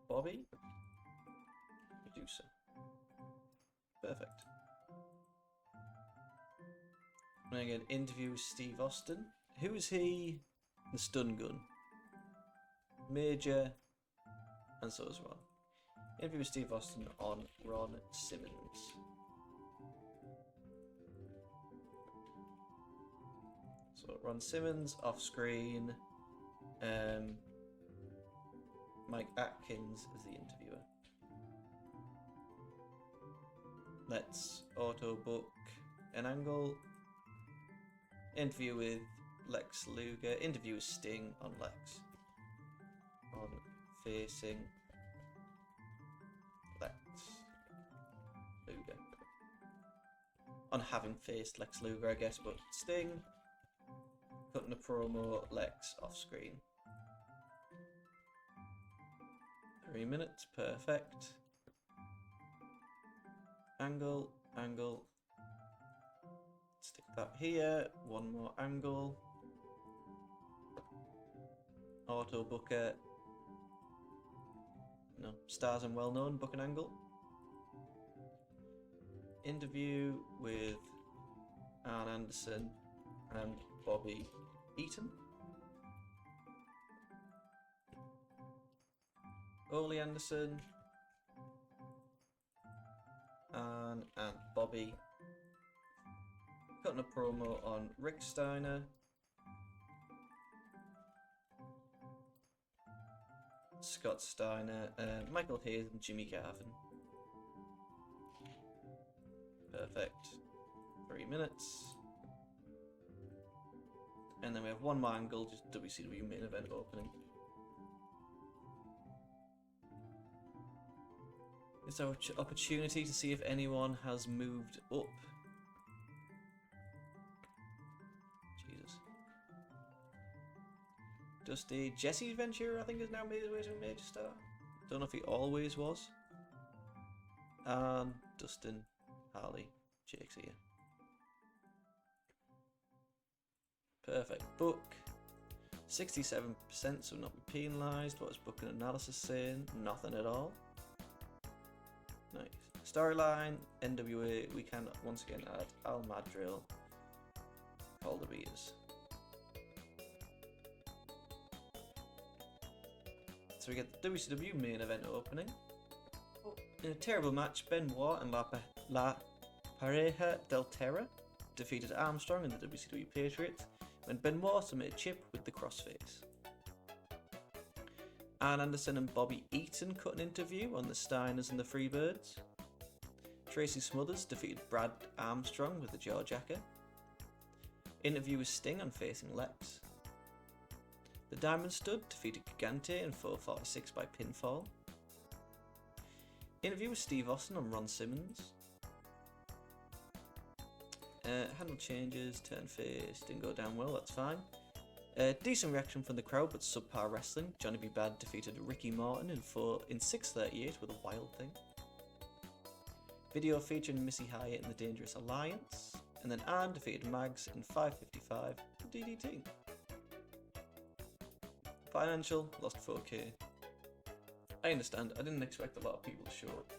Bobby, Medusa. Perfect. And again, interview with Steve Austin. Who is he? The stun gun. Major, and so as well. Interview with Steve Austin on Ron Simmons. So Ron Simmons off screen. Mike Atkins is the interviewer. Let's auto book an angle. Interview with Lex Luger. Interview with Sting on Lex. On facing Lex Luger. On having faced Lex Luger, I guess, but Sting. Cutting a promo, Lex off screen. 3 minutes, perfect. Angle, angle. Stick that here. One more angle. Auto booker. no, stars and well-known, book an angle. Interview with Arn Anderson and Bobby Eaton. Ole Anderson and Bobby cutting a promo on Rick Steiner, Scott Steiner, Michael Hayes and Jimmy Garvin. Perfect. 3 minutes. And then we have one more angle, just WCW main event opening. It's our opportunity to see if anyone has moved up. Jesus. Dusty. Jesse Ventura, I think, has now made his way to a major star. Don't know if he always was. And Dustin, Harley, Jake's here. Perfect. Book. 67%, so not be penalised. What is booking analysis saying? Nothing at all. Nice. Storyline, NWA, we can once again add Al Madrill, Paul DeVias. So we get the WCW main event opening. In a terrible match, Benoit and La Pareja del Terra defeated Armstrong and the WCW Patriots when Benoit submitted Chip with the crossface. Arn Anderson and Bobby Eaton cut an interview on the Steiners and the Freebirds. Tracy Smothers defeated Brad Armstrong with the Jawjacker. Interview with Sting on facing Lex. The Diamond Stud defeated Gigante in 446 by pinfall. Interview with Steve Austin on Ron Simmons. Handle changes, turn face, didn't go down well, that's fine. Decent reaction from the crowd, but subpar wrestling. Johnny B. Bad defeated Ricky Morton in 6:38 with a wild thing. Video featuring Missy Hyatt and the Dangerous Alliance. And then Arn defeated Mags in 5:55 with DDT. Financial, lost 4k. I understand, I didn't expect a lot of people to show up.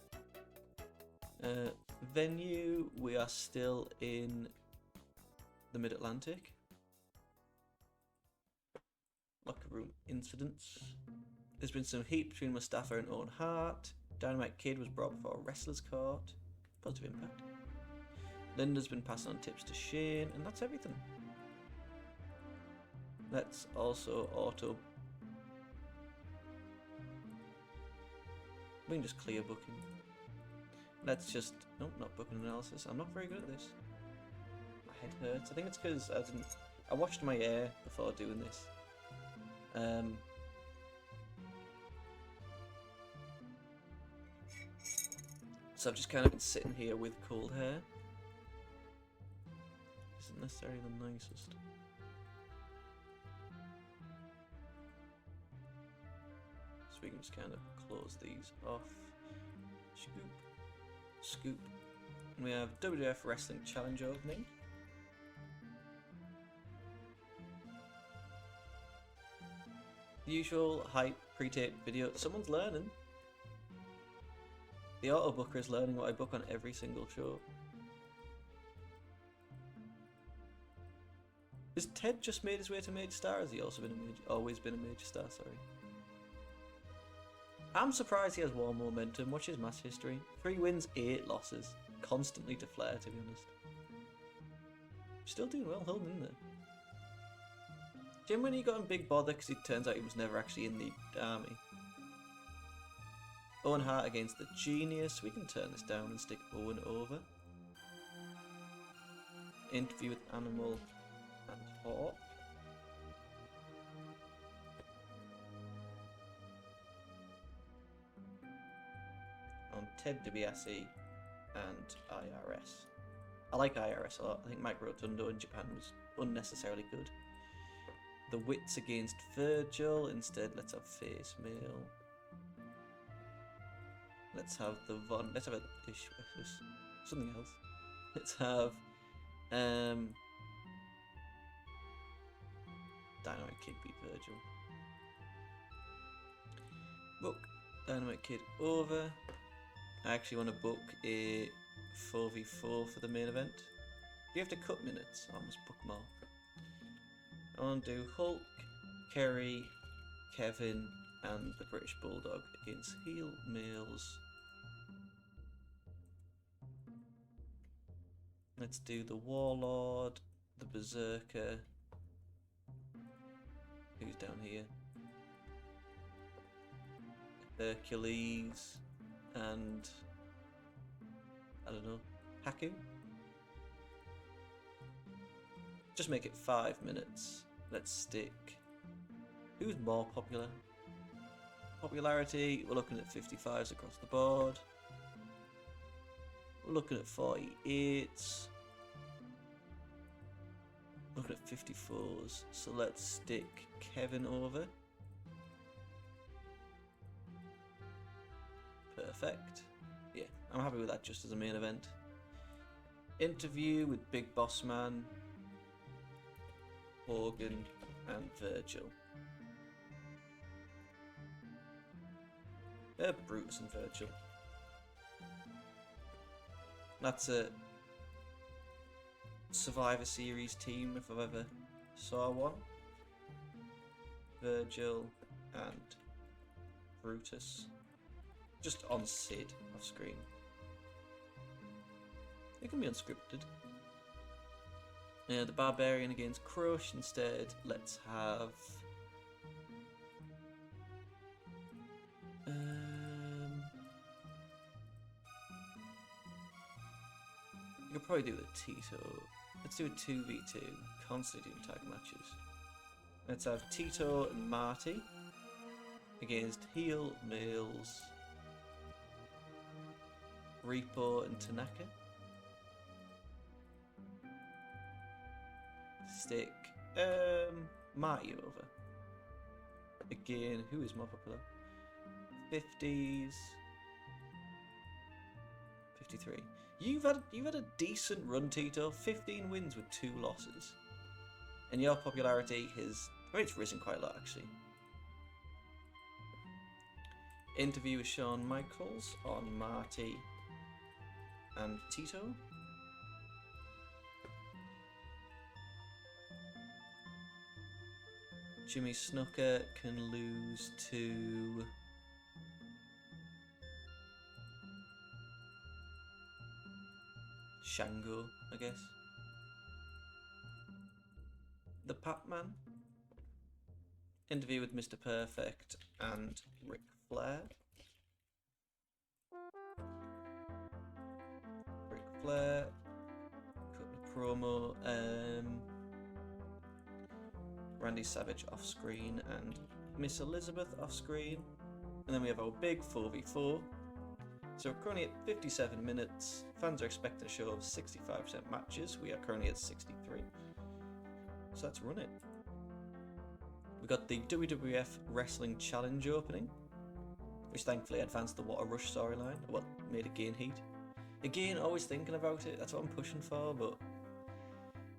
Venue, we are still in the Mid-Atlantic. Locker room incidents. There's been some heat between Mustafa and Owen Hart. Dynamite Kid was brought before a wrestler's court. Positive impact. Linda's been passing on tips to Shane, and that's everything. Let's also we can just clear booking. Let's just... Nope, not booking analysis. I'm not very good at this. My head hurts. I think it's because I washed my hair before doing this. So I've just kind of been sitting here with cold hair. Isn't necessarily the nicest. So we can just kind of close these off. Scoop. Scoop. And we have WWF Wrestling Challenge opening. The usual hype pre-tape video. Someone's learning. The auto booker is learning what I book on every single show. Has Ted just made his way to major star? Has he also been always been a major star? Sorry. I'm surprised he has more momentum. Watch his match history. 3 wins, 8 losses. Constantly to Flair, to be honest. Still doing well, holding in there. Jim, when he got in big bother because it turns out he was never actually in the army. Owen Hart against the Genius. We can turn this down and stick Owen over. Interview with Animal and Hawk. On Ted DiBiase and IRS. I like IRS a lot. I think Mike Rotundo in Japan was unnecessarily good. The Wits against Virgil. Instead, let's have face mail. Let's have the Von. Let's have a something else. Let's have Dynamite Kid beat Virgil. Book Dynamite Kid over. I actually want to book a 4v4 for the main event. Do you have to cut minutes? I must book more. I want to do Hulk, Kerry, Kevin, and the British Bulldog against heel males. Let's do the Warlord, the Berserker. Who's down here? Hercules, and I don't know, Haku? Just make it 5 minutes. Let's stick. Who's more popular? Popularity, we're looking at 55s across the board. We're looking at 48s. Looking at 54s. So let's stick Kevin over. Perfect. Yeah, I'm happy with that just as a main event. Interview with Big Boss Man, Hogan, and Virgil. Brutus and Virgil. That's a Survivor Series team if I've ever saw one. Virgil and Brutus. Just on Sid off screen. It can be unscripted. The Barbarian against Crush instead. Let's have you could probably do the Tito. Let's do a 2v2. Constantly doing tag matches. Let's have Tito and Marty against heel males Repo and Tanaka. Stick Marty over. Again, who is more popular? 50s. 53. You've had a decent run, Tito. 15 wins with 2 losses. And your popularity has, it's risen quite a lot actually. Interview with Shawn Michaels on Marty and Tito. Jimmy Snuka can lose to Shango, I guess. The Patman. Interview with Mr. Perfect and Ric Flair. Ric Flair. Cut the promo. Randy Savage off screen and Miss Elizabeth off screen. And then we have our big 4v4. So we're currently at 57 minutes. Fans are expecting a show of 65% matches. We are currently at 63. So let's run it. We got the WWF Wrestling Challenge opening, which thankfully advanced the What a Rush storyline. Well, made it gain heat. Again, always thinking about it. That's what I'm pushing for. But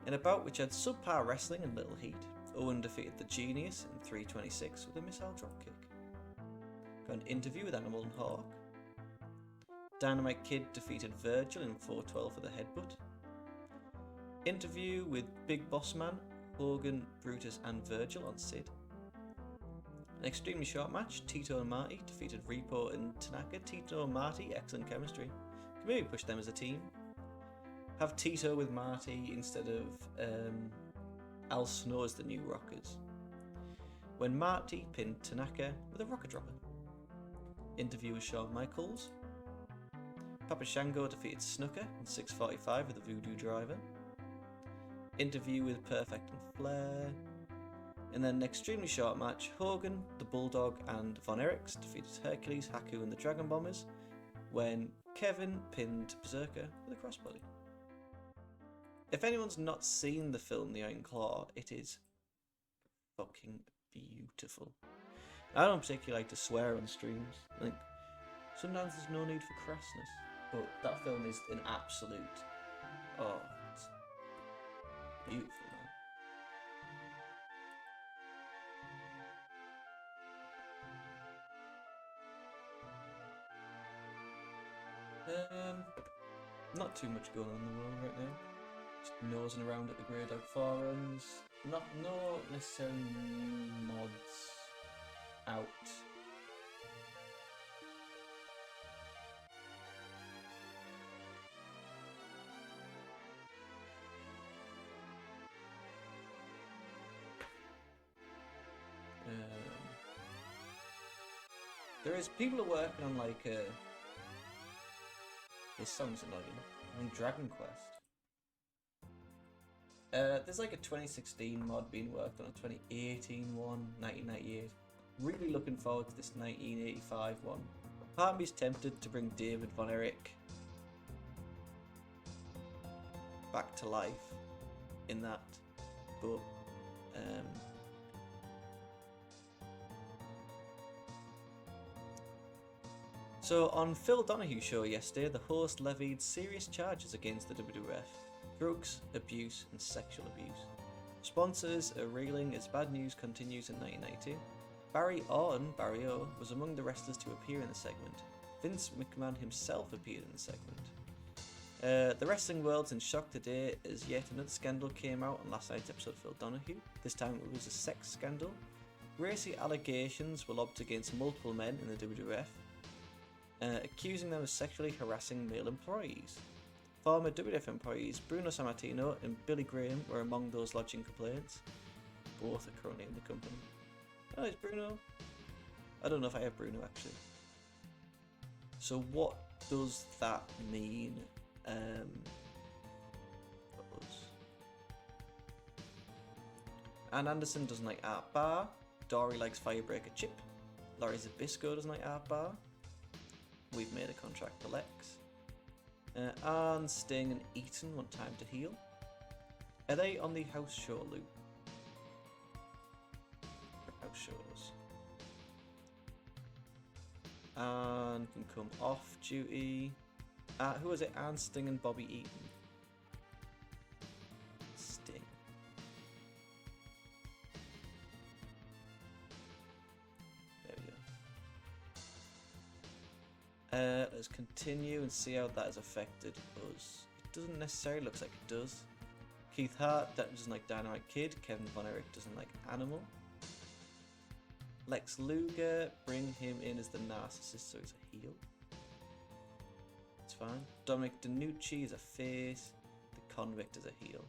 in a bout which had subpar wrestling and little heat, Owen defeated the Genius in 3:26 with a missile dropkick. Got an interview with Animal and Hawk. Dynamite Kid defeated Virgil in 4:12 with a headbutt. Interview with Big Boss Man, Hogan, Brutus and Virgil on Sid. An extremely short match, Tito and Marty defeated Repo and Tanaka. Tito and Marty, excellent chemistry. Can maybe push them as a team. Have Tito with Marty instead of Al Snow as the new Rockers. When Marty pinned Tanaka with a rocket dropper. Interview with Shawn Michaels. Papa Shango defeated Snuka in 6:45 with a Voodoo Driver. Interview with Perfect and Flair. And then an extremely short match, Hogan, the Bulldog and Von Erichs defeated Hercules, Haku and the Dragon Bombers when Kevin pinned Berserker with a crossbody. If anyone's not seen the film The Iron Claw, it is fucking beautiful. I don't particularly like to swear on streams. Like, sometimes there's no need for crassness, but that film is an absolute, it's beautiful, man. Not too much going on in the world right now. Just nosing around at the Grey Dog forums. No necessarily mods out. There is people are working on like this song's annoying. On Dragon Quest. There's like a 2016 mod being worked on, a 2018 one, 1998. Really looking forward to this 1985 one. Part of me's tempted to bring David Von Erich back to life in that, but so on Phil Donahue's show yesterday, the host levied serious charges against the WWF. Drugs, abuse and sexual abuse. Sponsors are reeling as bad news continues in 1992. Barry Orton, Barry O, was among the wrestlers to appear in the segment. Vince McMahon himself appeared in the segment. The wrestling world's in shock today as yet another scandal came out on last night's episode of Phil Donahue. This time it was a sex scandal. Racy allegations were lobbed against multiple men in the WWF, accusing them of sexually harassing male employees. Former WWF employees Bruno Sammartino and Billy Graham were among those lodging complaints. Both are currently in the company. Oh, it's Bruno. I don't know if I have Bruno actually. So what does that mean? Ann Anderson doesn't like Art Bar. Dory likes Firebreaker Chip. Laurie Zabisco doesn't like Art Bar. We've made a contract for Lex. Arn, Sting and Eaton want time to heal. Are they on the house show loop? House shows. Arn can come off duty. Who was it? Arn, Sting and Bobby Eaton. Sting. There we go. Let's continue and see how that has affected us. It doesn't necessarily look like it does. Keith Hart doesn't like Dynamite Kid. Kevin Von Erich doesn't like Animal. Lex Luger, bring him in as the narcissist so he's a heel. It's fine. Dominic DeNucci is a face. The Convict is a heel.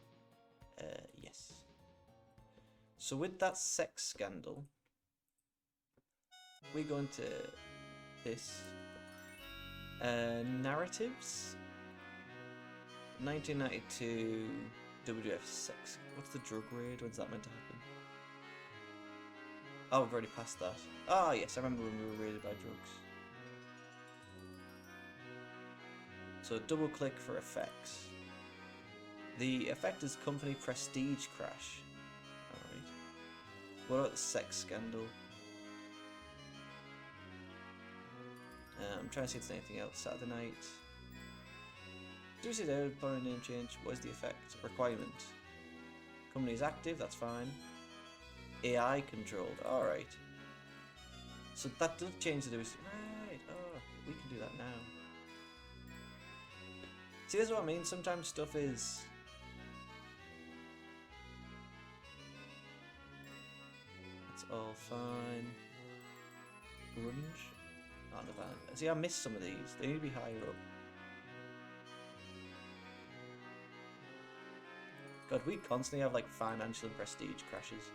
Yes. So with that sex scandal, we go into this. Narratives. 1992 WWF sex. What's the drug raid? When's that meant to happen? Oh, we've already passed that. Ah, yes, I remember when we were raided by drugs. So double click for effects. The effect is company prestige crash. Alright. What about the sex scandal? I'm trying to see if there's anything else. Saturday night. Do we see there? Upon name change. What is the effect? Requirement. Company is active. That's fine. AI controlled. Alright. So that does change the WC. Right. Oh, we can do that now. See, this is what I mean. Sometimes stuff is. It's all fine. Grunge. Not the van. See, I missed some of these. They need to be higher up. God, we constantly have like financial and prestige crashes.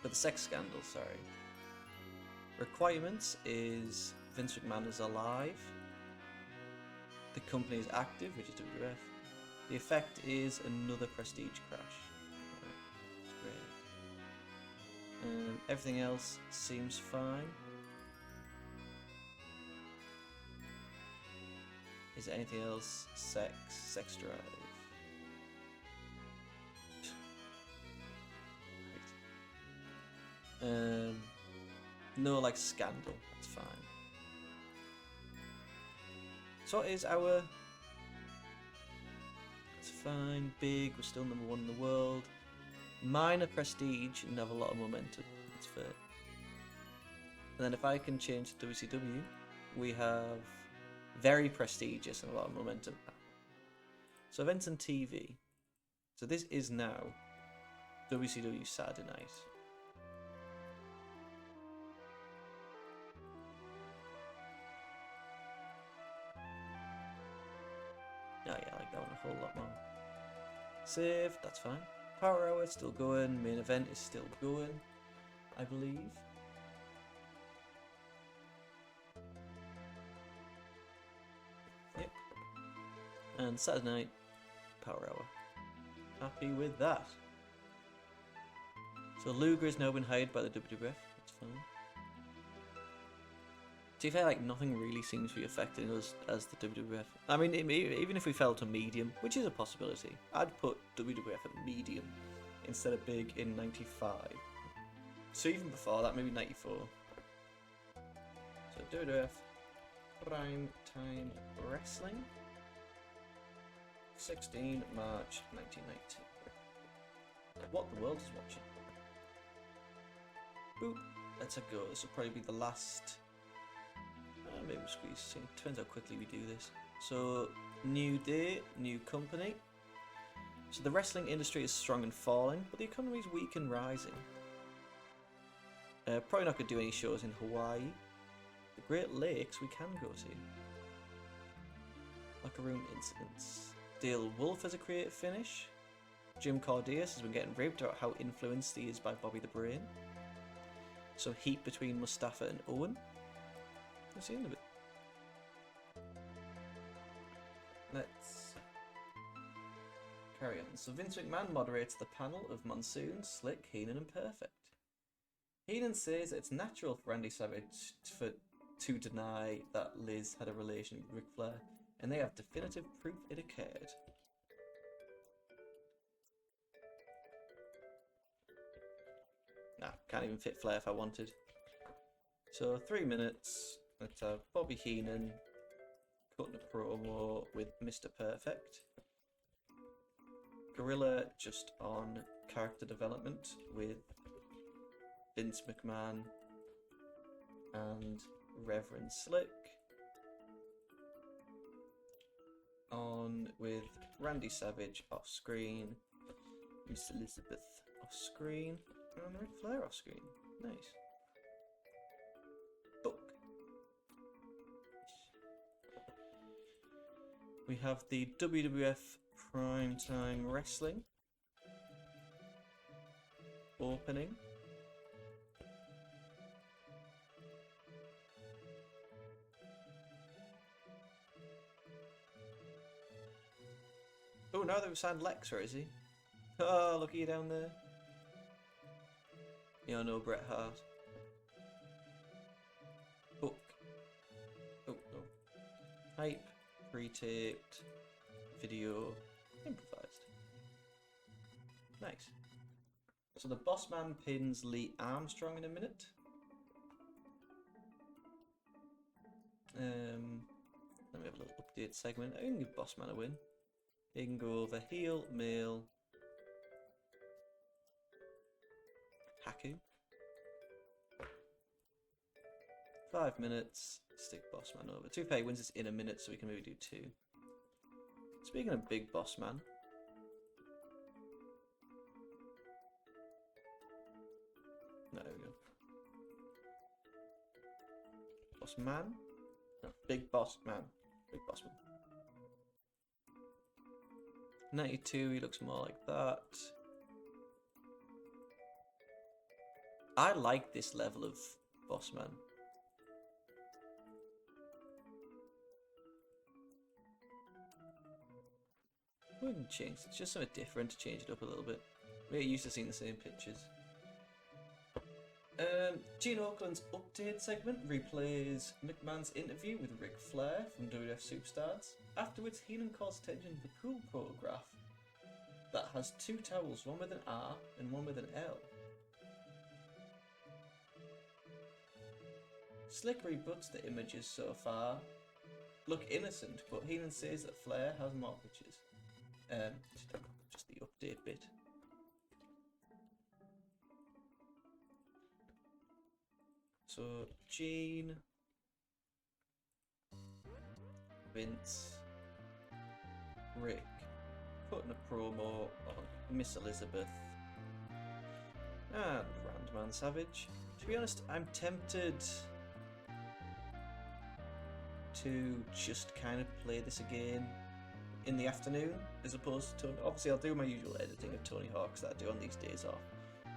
But the sex scandal, sorry. Requirements is Vince McMahon is alive. The company is active, which is WWF. The effect is another prestige crash. That's great. Everything else seems fine. Is there anything else? Sex drive. Right. No, like scandal. That's fine. So what is our? That's fine. Big. We're still number 1 in the world. Minor prestige and have a lot of momentum. That's fair. And then if I can change to WCW, we have Very prestigious and a lot of momentum. So events and TV. So this is now WCW Saturday Night. Oh yeah, I like that one a whole lot more. Save, that's fine. Power Hour still going. Main event is still going, I believe. Yep. And Saturday Night Power Hour. Happy with that. So Luger has now been hired by the WWF. That's fine. To be fair, like, nothing really seems to be affecting us as the WWF. I mean, even if we fell to medium, which is a possibility, I'd put WWF at medium instead of big in 95. So even before that, maybe 94. So WWF Prime Time Wrestling, 16 March 1992. What the world is watching. Boop. Let's go. This will probably be the last. Maybe we'll squeeze. See. Depends how quickly we do this. So, new day, new company. So the wrestling industry is strong and falling, but the economy is weak and rising. Probably not going to do any shows in Hawaii. The Great Lakes we can go to. Locker room incidents. Dale Wolf has a creative finish. Jim Cordeas has been getting ribbed about how influenced he is by Bobby the Brain. Some heat between Mustafa and Owen. Let's see the end of it. Let's carry on. So Vince McMahon moderates the panel of Monsoon, Slick, Heenan and Perfect. Heenan says it's natural for Randy Savage to deny that Liz had a relation with Ric Flair, and they have definitive proof it occurred. Nah, can't even fit Flair if I wanted. So 3 minutes. Let's have Bobby Heenan cutting a promo with Mr. Perfect. Gorilla just on character development with Vince McMahon and Reverend Slick. On with Randy Savage off screen, Miss Elizabeth off screen, and Ric Flair off screen. Nice. Book. We have the WWF Primetime Wrestling opening. Oh, now they've signed Lex, or is he? Oh, look at you down there. You're no Bret Hart. Book. Oh, no. Hype. Pre-taped. Video. Improvised. Nice. So the Boss Man pins Lee Armstrong in a minute. Let me have a little update segment. I can give Boss Man a win. He can go over heel, male, Haku. 5 minutes, stick Boss Man over. 2K wins this in a minute, so we can maybe do 2. Speaking of Big Boss Man. No, there we go. Boss Man? No, Big Boss Man. Big Boss Man. 92, he looks more like that. I like this level of Boss Man. Wouldn't change, it's just something different to change it up a little bit. We're used to seeing the same pictures. Gene Okerlund's update segment replays McMahon's interview with Ric Flair from WWF Superstars. Afterwards, Heenan calls attention to the cool photograph that has 2 towels, one with an R and one with an L. Slick rebuts the images so far look innocent, but Heenan says that Flair has mortgages. Just the update bit. So, Gene Vince, Rick, putting a promo on Miss Elizabeth, and Grandman Savage. To be honest, I'm tempted to just kind of play this again in the afternoon as opposed to obviously I'll do my usual editing of Tony Hawk's that I do on these days off.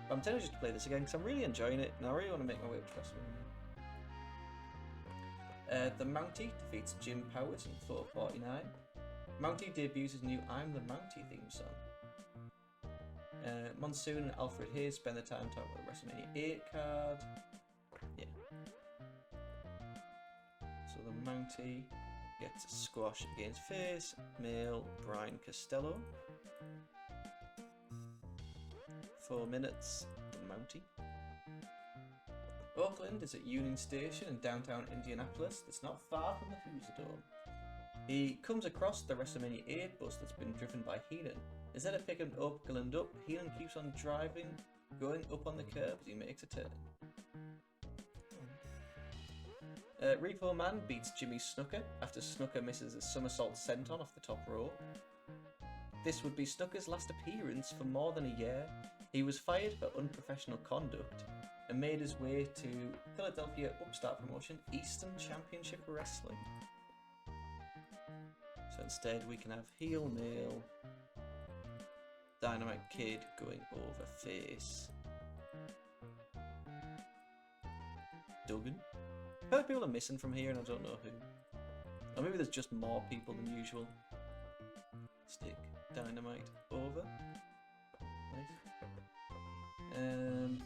But I'm tempted just to play this again because I'm really enjoying it and I really want to make my way up to WrestleMania. The Mountie defeats Jim Powers in 4:49. Mountie debuts his new I'm the Mountie theme song. Monsoon and Alfred Hayes spend their time talking about the WrestleMania 8 card. Yeah. So the Mountie gets a squash against face male Brian Costello. 4 minutes, the Mountie. Oakland is at Union Station in downtown Indianapolis that's not far from the Hooserdome. He comes across the WrestleMania 8 bus that's been driven by Heenan. Instead of picking Oakland up, Heenan keeps on driving, going up on the curb as he makes a turn. Repo Man beats Jimmy Snuka after Snuka misses a somersault senton off the top rope. This would be Snuka's last appearance for more than a year. He was fired for unprofessional conduct and made his way to Philadelphia upstart promotion Eastern Championship Wrestling. So instead we can have heel male Dynamite Kid going over face Duggan. A lot of people are missing from here and I don't know who. Or maybe there's just more people than usual. Stick Dynamite over. Nice.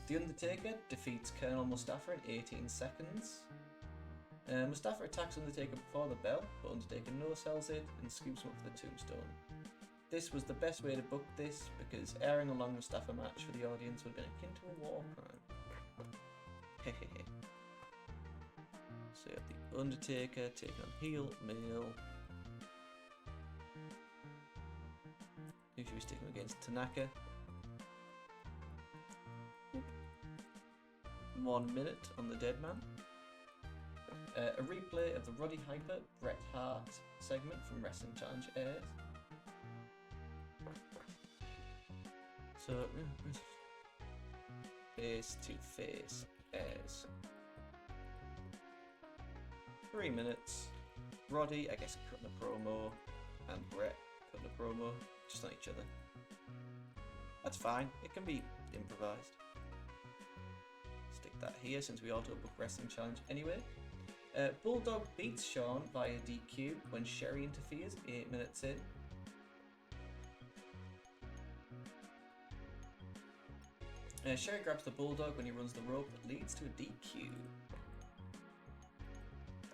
The Undertaker defeats Colonel Mustafa in 18 seconds. Mustafa attacks Undertaker before the bell, but Undertaker no-sells it and scoops him up for the tombstone. This was the best way to book this because airing a long Mustafa match for the audience would have been akin to a war crime. Hehehe. So you have the Undertaker taking on heel male. Who should we stick him against? Tanaka. 1 minute on the Dead Man. A replay of the Roddy Hyper Bret Hart segment from Wrestling Challenge airs. So face to face airs. 3 minutes. Roddy, I guess, cutting a promo, and Bret cutting a promo, just on each other. That's fine. It can be improvised. Stick that here since we auto book Wrestling Challenge anyway. Bulldog beats Shawn via DQ when Sherry interferes 8 minutes in. Sherry grabs the Bulldog when he runs the rope that leads to a DQ.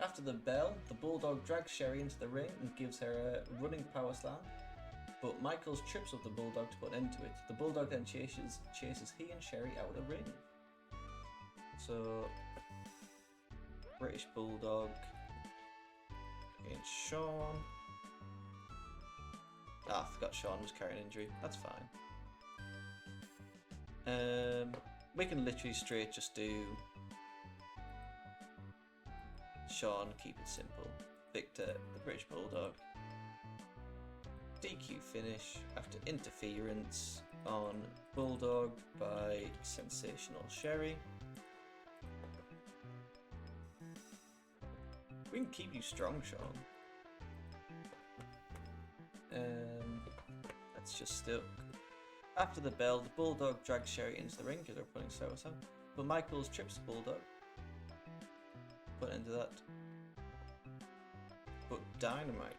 After the bell, the Bulldog drags Sherry into the ring and gives her a running power slam, but Michaels trips up the Bulldog to put an end to it. The Bulldog then chases he and Sherry out of the ring. So, British Bulldog against Shawn. I forgot Shawn was carrying an injury. That's fine. We can literally straight just do Shawn, keep it simple. Victor, the British Bulldog. DQ finish after interference on Bulldog by Sensational Sherry. We can keep you strong, Shawn. That's just stuck. After the bell, the Bulldog drags Sherry into the ring because they're putting Sosa, but Michaels trips the Bulldog. Put into that. But Dynamite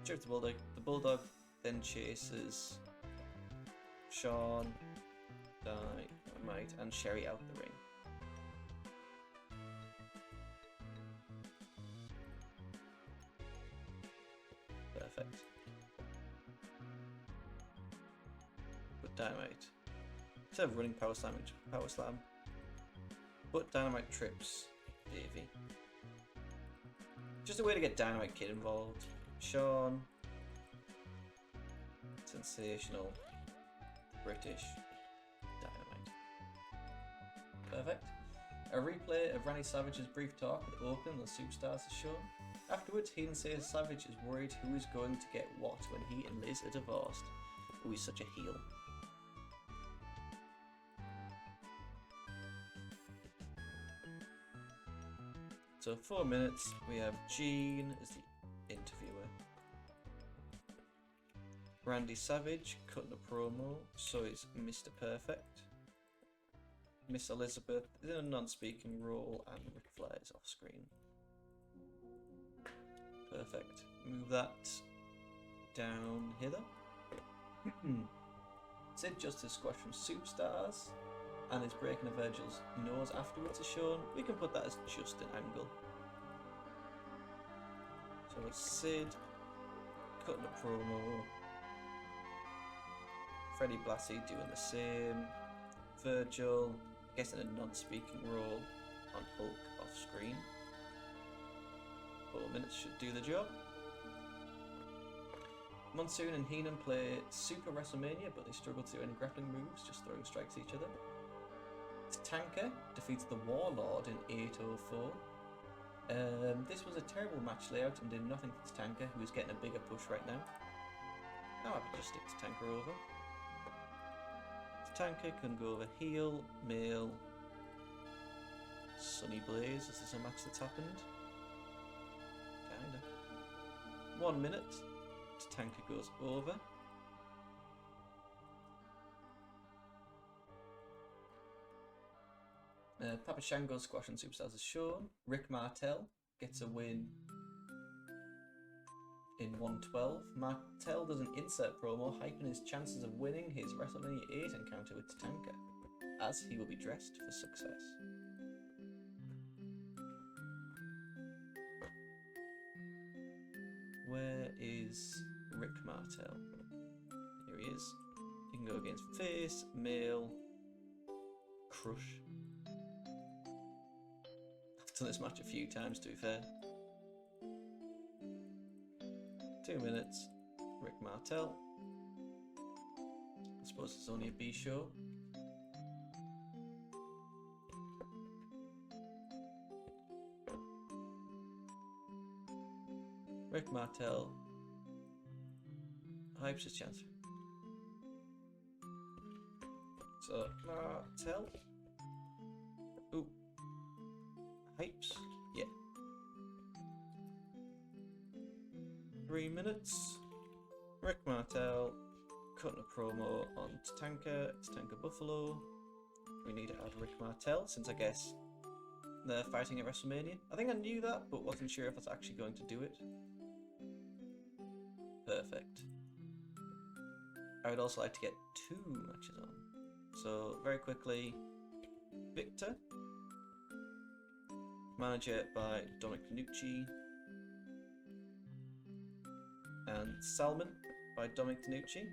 trips the Bulldog. The Bulldog then chases Shawn, Dynamite, and Sherry out the ring. Perfect. But Dynamite, instead of running power slam, but Dynamite trips Davey. Just a way to get Dynamite Kid involved. Shawn, Sensational, British, Dynamite. Perfect. A replay of Randy Savage's brief talk with Oakland and the Superstars is shown. Afterwards, Heenan says Savage is worried who is going to get what when he and Liz are divorced. Oh, he's such a heel. So 4 minutes, we have Gene as the interviewer. Randy Savage cutting a promo, so is Mr. Perfect. Miss Elizabeth is in a non-speaking role and Ric Flair is off screen. Perfect. Move that down hither. Sid Justice squash from Superstars and his breaking of Virgil's nose afterwards is shown. We can put that as just an angle. So it's Sid cutting a promo. Freddie Blassie doing the same. Virgil, I guess in a non-speaking role on Hulk off screen. 4 minutes should do the job. Monsoon and Heenan play Super WrestleMania, but they struggle to do any grappling moves, just throwing strikes at each other. Tatanka defeats the Warlord in 8:04. This was a terrible match layout and did nothing for Tatanka, who is getting a bigger push right now. Now I can just stick Tatanka over. Tatanka can go over heel, male, Sunny Blaze. Is this a match that's happened? Kinda. 1 minute. Tatanka goes over. Papa Shango's squash and Superstars is shown. Rick Martel gets a win in 1:12. Martel does an insert promo hyping his chances of winning his WrestleMania 8 encounter with Tatanka, as he will be dressed for success. Where is Rick Martel? Here he is. You can go against face, male, crush. I've done this match a few times, to be fair. 2 minutes. Rick Martel. I suppose it's only a B show. Rick Martel hypes his chance. So Martel. Ooh. Hypes. Yeah. 3 minutes. Rick Martel cutting a promo on Tatanka. Tatanka Buffalo. We need to add Rick Martel since I guess they're fighting at WrestleMania. I think I knew that, but wasn't sure if that's actually going to do it. Perfect. I would also like to get 2 matches on. So, very quickly, Victor, manager by Dominic Danucci, and Salmon by Dominic Danucci.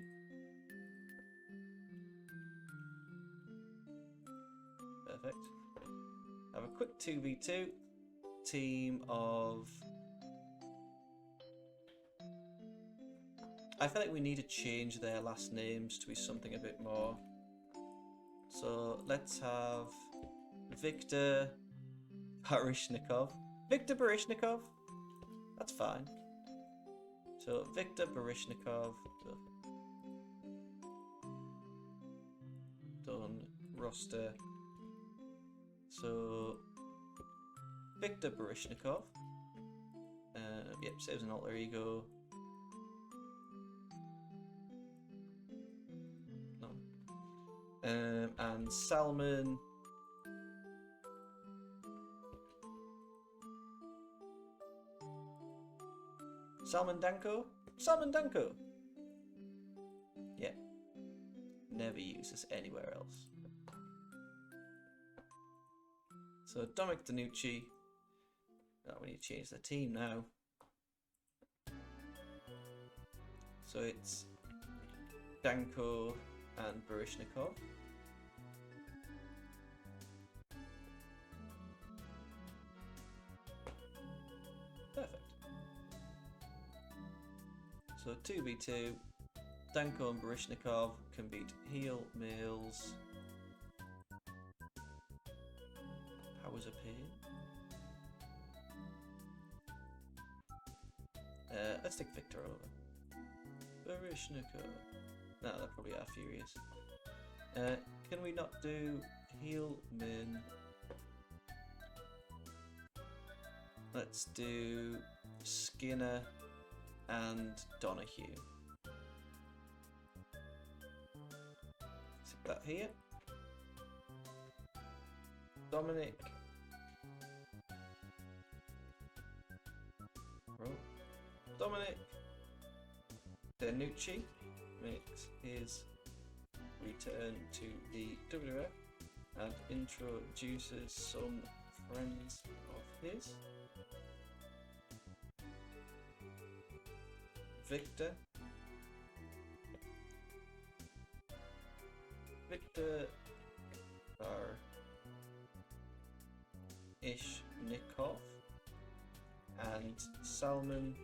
Perfect. Have a quick 2v2 team of... I feel like we need to change their last names to be something a bit more. So let's have Victor Barishnikov. Victor Barishnikov? That's fine. So Victor Barishnikov. Done. Roster. So Victor Barishnikov. Yep, saves an alter ego. And Salmon. Salmon Danko? Salmon Danko! Yeah. Never use this anywhere else. So Dominic Danucci. Oh, we need to change the team now. So it's Danko and Barishnikov. Perfect. So 2v2, Danko and Barishnikov can beat heel males. Powers of Pain. Let's take Victor over. Barishnikov. No, they probably are furious. Can we not do heal min? Let's do Skinner and Donahue. Stick that here. Dominic. Roll. Dominic Danucci makes his return to the WWF and introduces some friends of his. Victor Ishnikov and Salman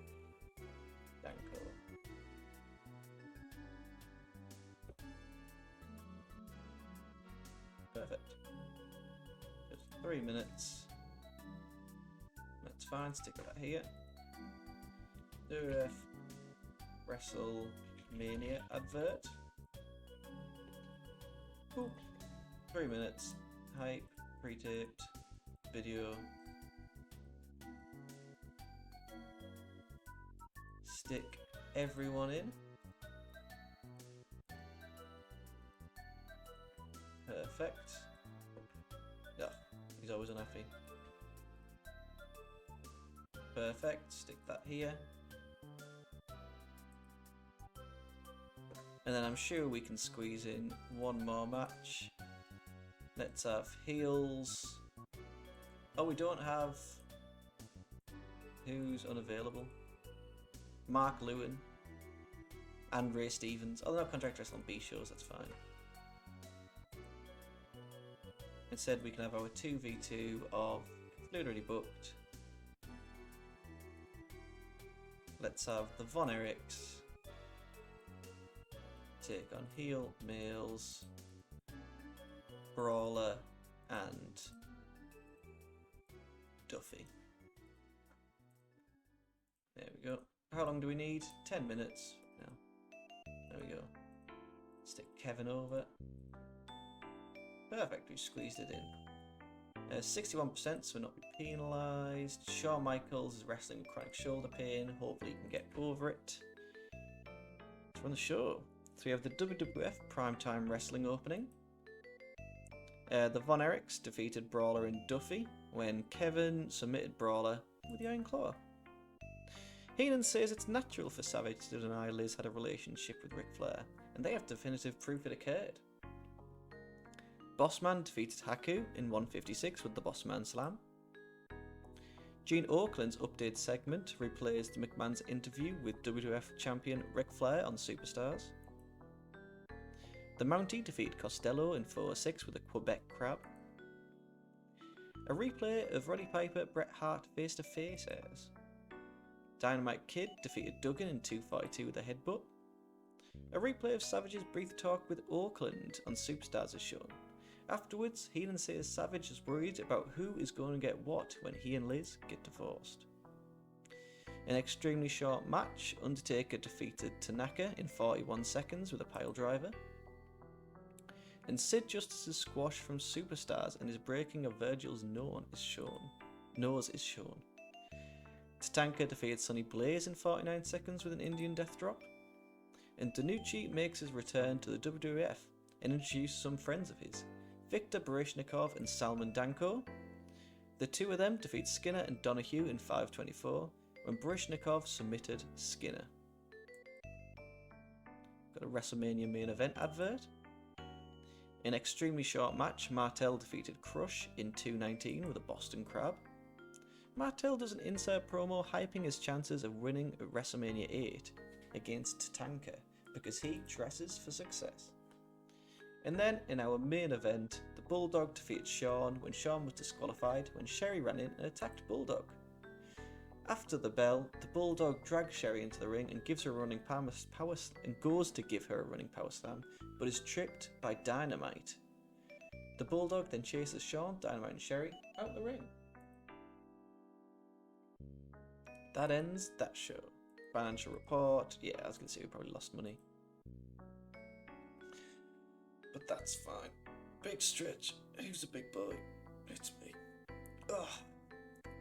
Danko. Perfect. Just 3 minutes. That's fine, stick that here. WWF WrestleMania advert. Cool. 3 minutes. Hype, pre-taped, video. Stick everyone in. Perfect. Yeah, he's always unhappy. Perfect. Stick that here. And then I'm sure we can squeeze in one more match. Let's have heels. Oh, we don't have... Who's unavailable? Mark Lewin and Ray Stevens. Oh, they're not contract wrestle on B shows, that's fine. Instead, we can have our 2v2 of Fluid already booked. Let's have the Von Erichs take on heel males, Brawler and Duffy. There we go. How long do we need? 10 minutes. No. There we go. Stick Kevin over. Perfect, we squeezed it in. 61%, so we'll not be penalised. Shawn Michaels is wrestling with chronic shoulder pain. Hopefully he can get over it. Let's run the show. So we have the WWF Primetime Wrestling opening. The Von Erichs defeated Brawler and Duffy when Kevin submitted Brawler with the Iron Claw. Heenan says it's natural for Savage to deny Liz had a relationship with Ric Flair, and they have definitive proof it occurred. Bossman defeated Haku in 156 with the Bossman Slam. Gene Oakland's update segment replays the McMahon's interview with WWF champion Ric Flair on Superstars. The Mountie defeated Costello in 406 with a Quebec Crab. A replay of Roddy Piper Bret Hart face to face airs. Dynamite Kid defeated Duggan in 242 with a headbutt. A replay of Savage's brief talk with Oakland on Superstars is shown. Afterwards, Heenan says Savage is worried about who is going to get what when he and Liz get divorced. An extremely short match, Undertaker defeated Tanaka in 41 seconds with a pile driver. And Sid Justice's squash from Superstars and his breaking of Virgil's nose is shown. Tatanka defeated Sonny Blaze in 49 seconds with an Indian death drop. And Danucci makes his return to the WWF and introduces some friends of his, Victor Barishnikov and Salman Danko. The two of them defeat Skinner and Donahue in 524 when Barishnikov submitted Skinner. Got a WrestleMania main event advert. In an extremely short match, Martel defeated Crush in 219 with a Boston Crab. Martel does an insert promo hyping his chances of winning at WrestleMania 8 against Tatanka because he dresses for success. And then in our main event, the Bulldog defeated Shawn when Shawn was disqualified when Sherry ran in and attacked Bulldog. After the bell, the Bulldog drags Sherry into the ring and gives her a running power and goes to give her a running power slam, but is tripped by Dynamite. The Bulldog then chases Shawn, Dynamite and Sherry out the ring. That ends that show. financial report. Yeah, I was going to say we probably lost money. But that's fine. Big stretch. Who's the big boy? It's me. Ugh.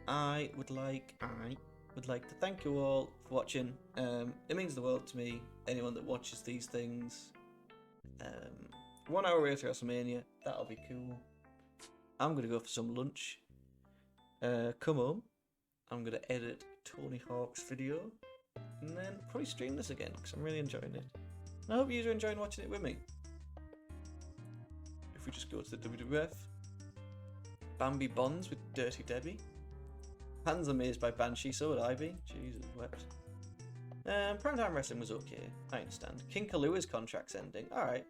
I would like to thank you all for watching. It means the world to me, anyone that watches these things. 1 hour away to WrestleMania, that'll be cool. I'm going to go for some lunch. Come home. I'm going to edit Tony Hawk's video. And then probably stream this again, because I'm really enjoying it. And I hope you are enjoying watching it with me. If we just go to the WWF. Bambi bonds with Dirty Debbie. Pan's amazed by Banshee, so would I be. Jesus, wept. Primetime wrestling was okay, I understand. King Kalua's contract's ending, alright.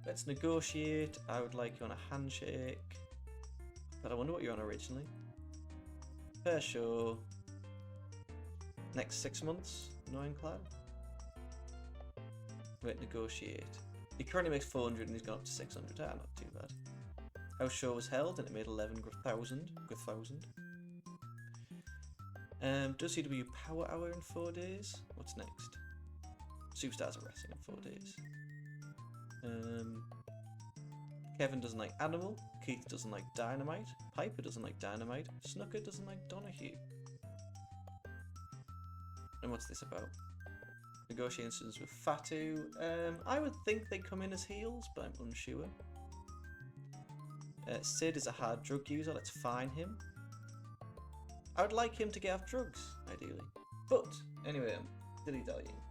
Let's negotiate. I would like you on a handshake. But I wonder what you're on originally. Fair show. Next 6 months, no incline. Wait, negotiate. He currently makes 400 and he's gone up to 600. Ah, not too bad. House show was held and it made 11,000. Does CW Power Hour in 4 days? What's next? Superstars of Wrestling in 4 days. Kevin doesn't like Animal. Keith doesn't like Dynamite. Piper doesn't like Dynamite. Snooker doesn't like Donahue. And what's this about? Negotiations with Fatu. I would think they come in as heels, but I'm unsure. Sid is a hard drug user. Let's fine him. I would like him to get off drugs, ideally. But, anyway, I'm dilly-dallying.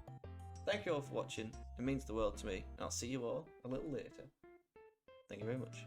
Thank you all for watching. It means the world to me. And I'll see you all a little later. Thank you very much.